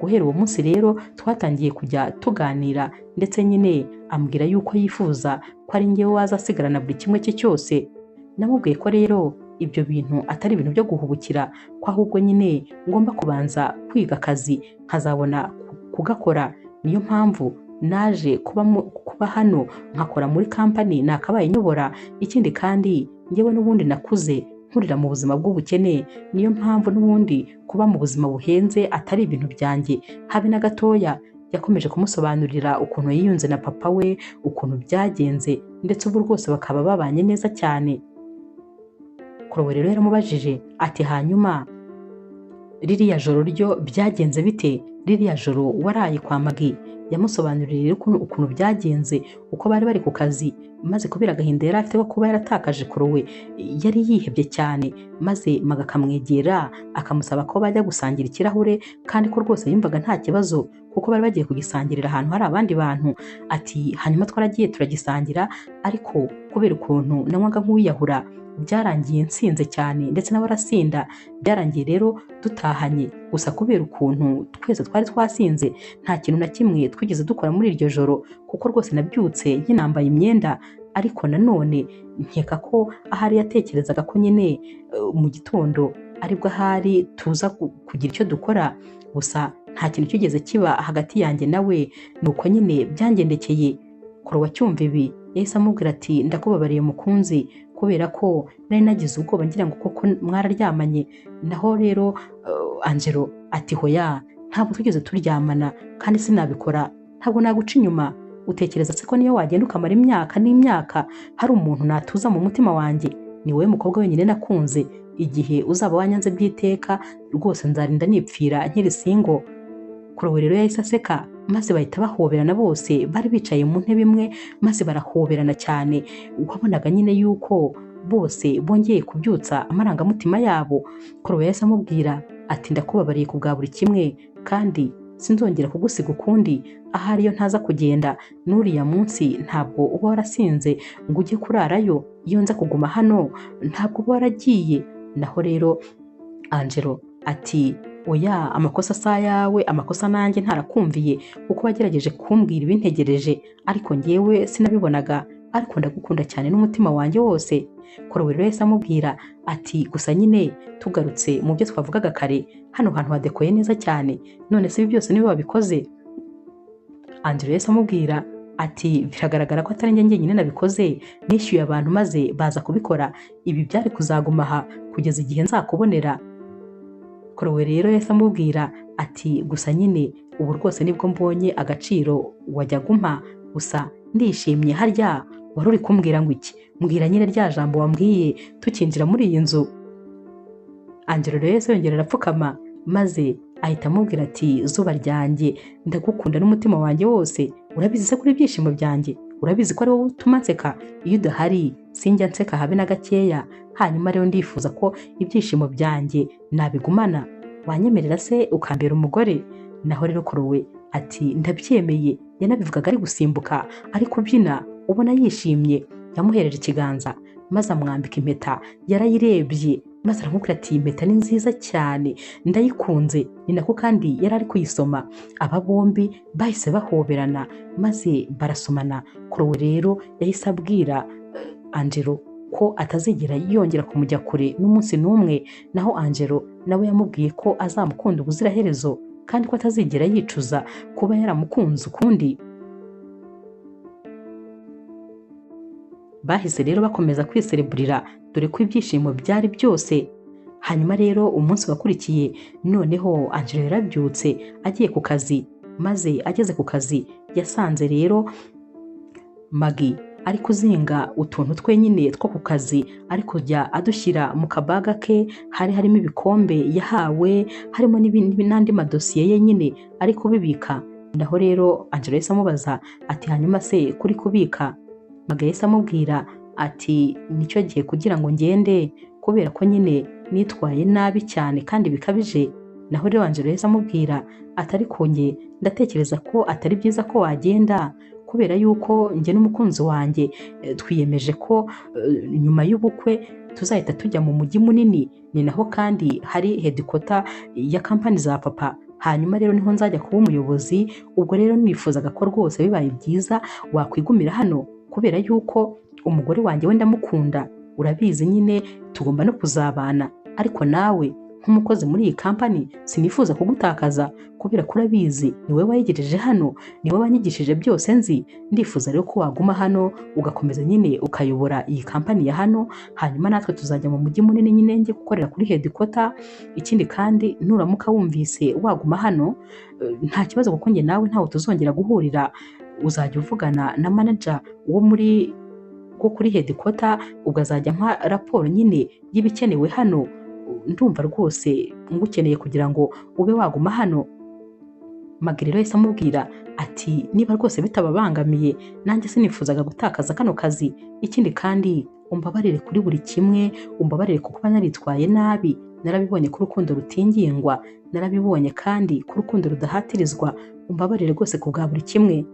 Guhera uwo munsi rero twatangiye kujya tuganira, ndetse nyine ambwira yuko yifuza ko ari njyewe wazasigarana buri kimwe cye cyose. Namubwiye ko rero ibyo bintu atari ibintu byo guhubukira, ko ahubwo nyine ngomba kubanza kwiga akazi nkazabona kugakora. Niyo mpamvu naje kuba hano nkakora muri kampani nakabaye nyobora. Ikindi kandi njyewe n'ubundi nakuze nkurira mu buzima bw'ubukene, niyo mpamvu n'ubundi kuba mu buzima buhenze atari ibintu byanjye habe na gatoya. Yakomeje kumusobanurira ukuntu yiyunze na papa we, ukuntu byagenze, ndetse ubu rwose bakaba babanye neza cyane. Chloe rero yaramubajije ati hanyuma ririya joro ryo byagenze bite? Ririya joro waraye kwa Magi? Yamusobanurira ukuntu byagenze, uko bari bari ku kazi, maze kubera agahinda yari afite ko kuba yaratakaje Chloe yari yihebye cyane, maze Magi akamwegera akamusaba ko bajya gusangira ikirahure, kandi ko rwose yumvaga nta kibazo kuko bari bagiye kugisangirira ahantu hari abandi bantu. Ati hanyuma twaragiye turagisangira, ariko kubera ukuntu nanywaga nk'uwiyahura byarangiye nsinze cyane, ndetse nawe arasinda. Byarangiye rero dutahanye, gusa kubera ukuntu twese twari twasinze nta kintu na kimwe twigeze dukora muri iryo joro, kuko rwose nabyutse nkinambaye imyenda. Ariko nanone nkeka ko ahari yatekerezaga ko nyine mu gitondo aribwo ahari tuza kugira icyo dukora, gusa nta kintu kigeze kiba hagati yanjye nawe, nuko nyine byangendekeye. Kuro cyumva ibi yahise amubwira ati ndakubabariye mukunzi, kubera ko nari nagize ubwoba ngira ngo koko mwararyamanye. Naho rero Angelo ati hoya, ntabwo twigeze turyamana kandi sinabikora, ntabwo naguca inyuma. Utekereza se ko niyo wagenda ukamara imyaka n'imyaka hari umuntu natuza mu mutima wanjye? Ni wowe mukobwa wenyine nakunze. Igihe uzaba wanyanze by'iteka rwose nzarinda nipfira nkiri single. Kuro rero yahise aseka maze bahita bahoberana bose, bari bicaye mu ntebe imwe maze barahoberana cyane. Wabonaga nyine yuko bose bongeye kubyutsa amarangamutima yabo. Kuro yahise amubwira ati ndakubabariye ku bwa buri kimwe kandi sinzongera kugusiga ukundi. Ahari iyo ntaza kugenda n'uriya munsi ntabwo uba warasinze ngo ujye kurarayo. Iyo nza kuguma hano ntabwo uba waragiye. Naho rero Angelo ati oya, amakosa sa yawe, amakosa nanjye ntarakumviye kuko wagerageje kumbwira ibintegereje, ariko ngewe sinabibonaga, ariko ndagukunda cyane n'umutima wanjye wose. Kuro rero yahise amubwira ati gusa nyine tugarutse mu byo twavugaga kare, hano hantu hadekoye neza cyane, none se ibi byose niwe wabikoze? Angelo yahise amubwira ati biragaragara ko atari njye nyine nabikoze, nishyuye abantu maze baza kubikora. Ibi byari kuzaguma aha kugeza igihe nzakubonera. Kuro rero yahise amubwira ati gusa nyine ubu rwose nibwo mbonye agaciro wajyaga umpa, gusa ndishimye. Harya wari uri kumbwira ngo iki? Mbwira nyine rya jambo wambwiye tukinjira muri iyi nzu. Angelo rero yahise yongera arapfukama maze ahita amubwira ati zuba ryanjye, ndagukunda n'umutima wanjye wose. Urabizi se kuri ibyishimo byanjye? Urabizi ko ari wowe utuma nseka? Iyo udahari sinjya nseka habe na gakeya. Hanyuma rero ndifuza ko ibyishimo byanjye nabigumana. Wanyemerera se ukambera umugore? Naho rero Kuro ati ndabyemeye. Yanabivugaga ari gusimbuka, ari kubyina, ubona yishimye. Yamuhereje ikiganza maze amwambika impeta. Yarayirebye maze aramubwira ati iyi mpeta ni nziza cyane, ndayikunze. Ni nako kandi yari ari kuyisoma. Aba bombi bahise bahoberana maze barasomana. Kuro rero yahise abwira Angelo ko atazigera yongera kumujya kure n'umunsi n'umwe. Naho Angelo nawe yamubwiye ko azamukunda ubuziraherezo kandi ko atazigera yicuza kuba yaramukunze ukundi. Bahise rero bakomeza kwisereburira dore ko ibyishimo byari byose. Hanyuma rero umunsi wakurikiye noneho Angelo yarabyutse agiye ku kazi, maze ageze ku kazi yasanze rero Maggie ari kuzinga utuntu twe nyine two ku kazi, ari kujya adushyira mu kabaga ke. Hari harimo ibikombe yahawe, harimo n'andi madosiye ye nyine ari kubibika. Naho rero Angelo yahise amubaza ati hanyuma se kuri kubika? Maggie yahise amubwira ati nicyo gihe kugira ngo ngende, kubera ko nyine nitwaye nabi cyane kandi bikabije. Naho rero Angelo yahise amubwira atari konge, ndatekereza ko atari byiza ko wagenda, kubera yuko njye n'umukunzi wanjye twiyemeje ko nyuma y'ubukwe tuzahita tujya mu mujyi munini. Ni naho kandi hari headquarter ya kampani za papa. Hanyuma rero niho nzajya kuba umuyobozi. Ubwo rero nifuzaga ko rwose bibaye byiza wakwigumira hano, kubera yuko umugore wanjye we ndamukunda. Urabizi nyine tugomba no kuzabana, ariko nawe nk'umukozi muri iyi kampani sinifuza kugutakaza, kubera ko urabizi ni wowe wayigejeje hano, ni wowe wanyigishije byose nzi. Ndifuza rero ko waguma hano ugakomeza nyine ukayobora iyi kampani ya hano, hanyuma natwe tuzajya mu mujyi munini nyine njye gukorera kuri headquarter. Ikindi kandi nuramuka wumvise waguma hano nta kibazo, kuko njye nawe ntawe tuzongera guhurira. Uzajya uvugana na manager wo kuri headquarter, ubwo azajya mpa raporo nyine y'ibikenewe hano. Ndumva rwose ngukeneye kugira ngo ube waguma hano. Maggie rero yahise amubwira ati niba rwose bitababangamiye nanjye sinifuzaga gutakaza kano kazi. Ikindi kandi umbabarire kuri buri kimwe, umbabarire kuko naritwaye nabi. Narabibonye ko urukundo rutingingwa, narabibonye kandi ko urukundo rudahatirizwa. Umbabarire rwose ku bwa buri kimwe.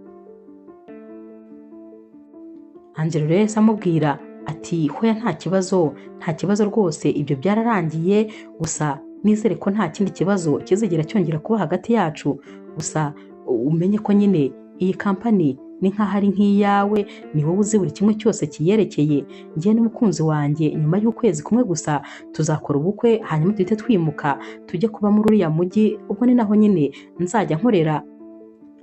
Angelo rero yahise amubwira ati hoya nta kibazo rwose, ibyo byararangiye. Gusa nizere ko nta kindi kibazo kizigera cyongera kuba hagati yacu. Gusa umenye ko nyine iyi kampani ni nk'aho ari nk'iyawe, ni wowe uzi buri kimwe cyose kiyerekeye. Njye n'umukunzi wanjye nyuma y'ukwezi kumwe gusa tuzakora ubukwe, hanyuma duhite twimuka tujye kuba muri uriya mujyi, ubwo ni naho nyine nzajya nkorera.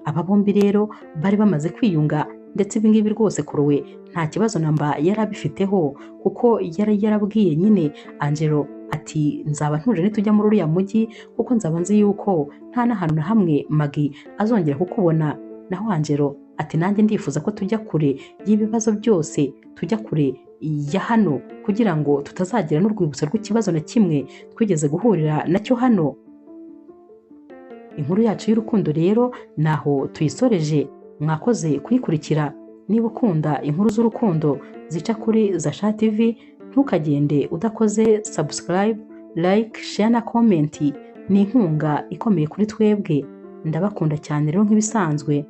Aba bombi rero bari bamaze kwiyunga, ndetse ibi ngibi rwose Chloe nta kibazo namba yari abifiteho, kuko yari yarabwiye nyine Angelo ati nzaba ntuje nitujya muri uriya mujyi, kuko nzaba nzi yuko nta n'ahantu na hamwe Maggie azongera kukubona. Naho Angelo ati nanjye ndifuza ko tujya kure y'ibibazo byose, tujya kure ya hano, kugira ngo tutazagira n'urwibutso rw'ikibazo na kimwe twigeze guhurira nacyo hano. Inkuru yacu y'urukundo rero naho tuyisoreje. Mwakoze kuyikurikira. Niba ukunda inkuru z'urukundo zica kuri Zasha TV, ntukagende udakoze subscribe, like, share na comment. Ni inkunga ikomeye kuri twebwe. Ndabakunda cyane rero nk'ibisanzwe.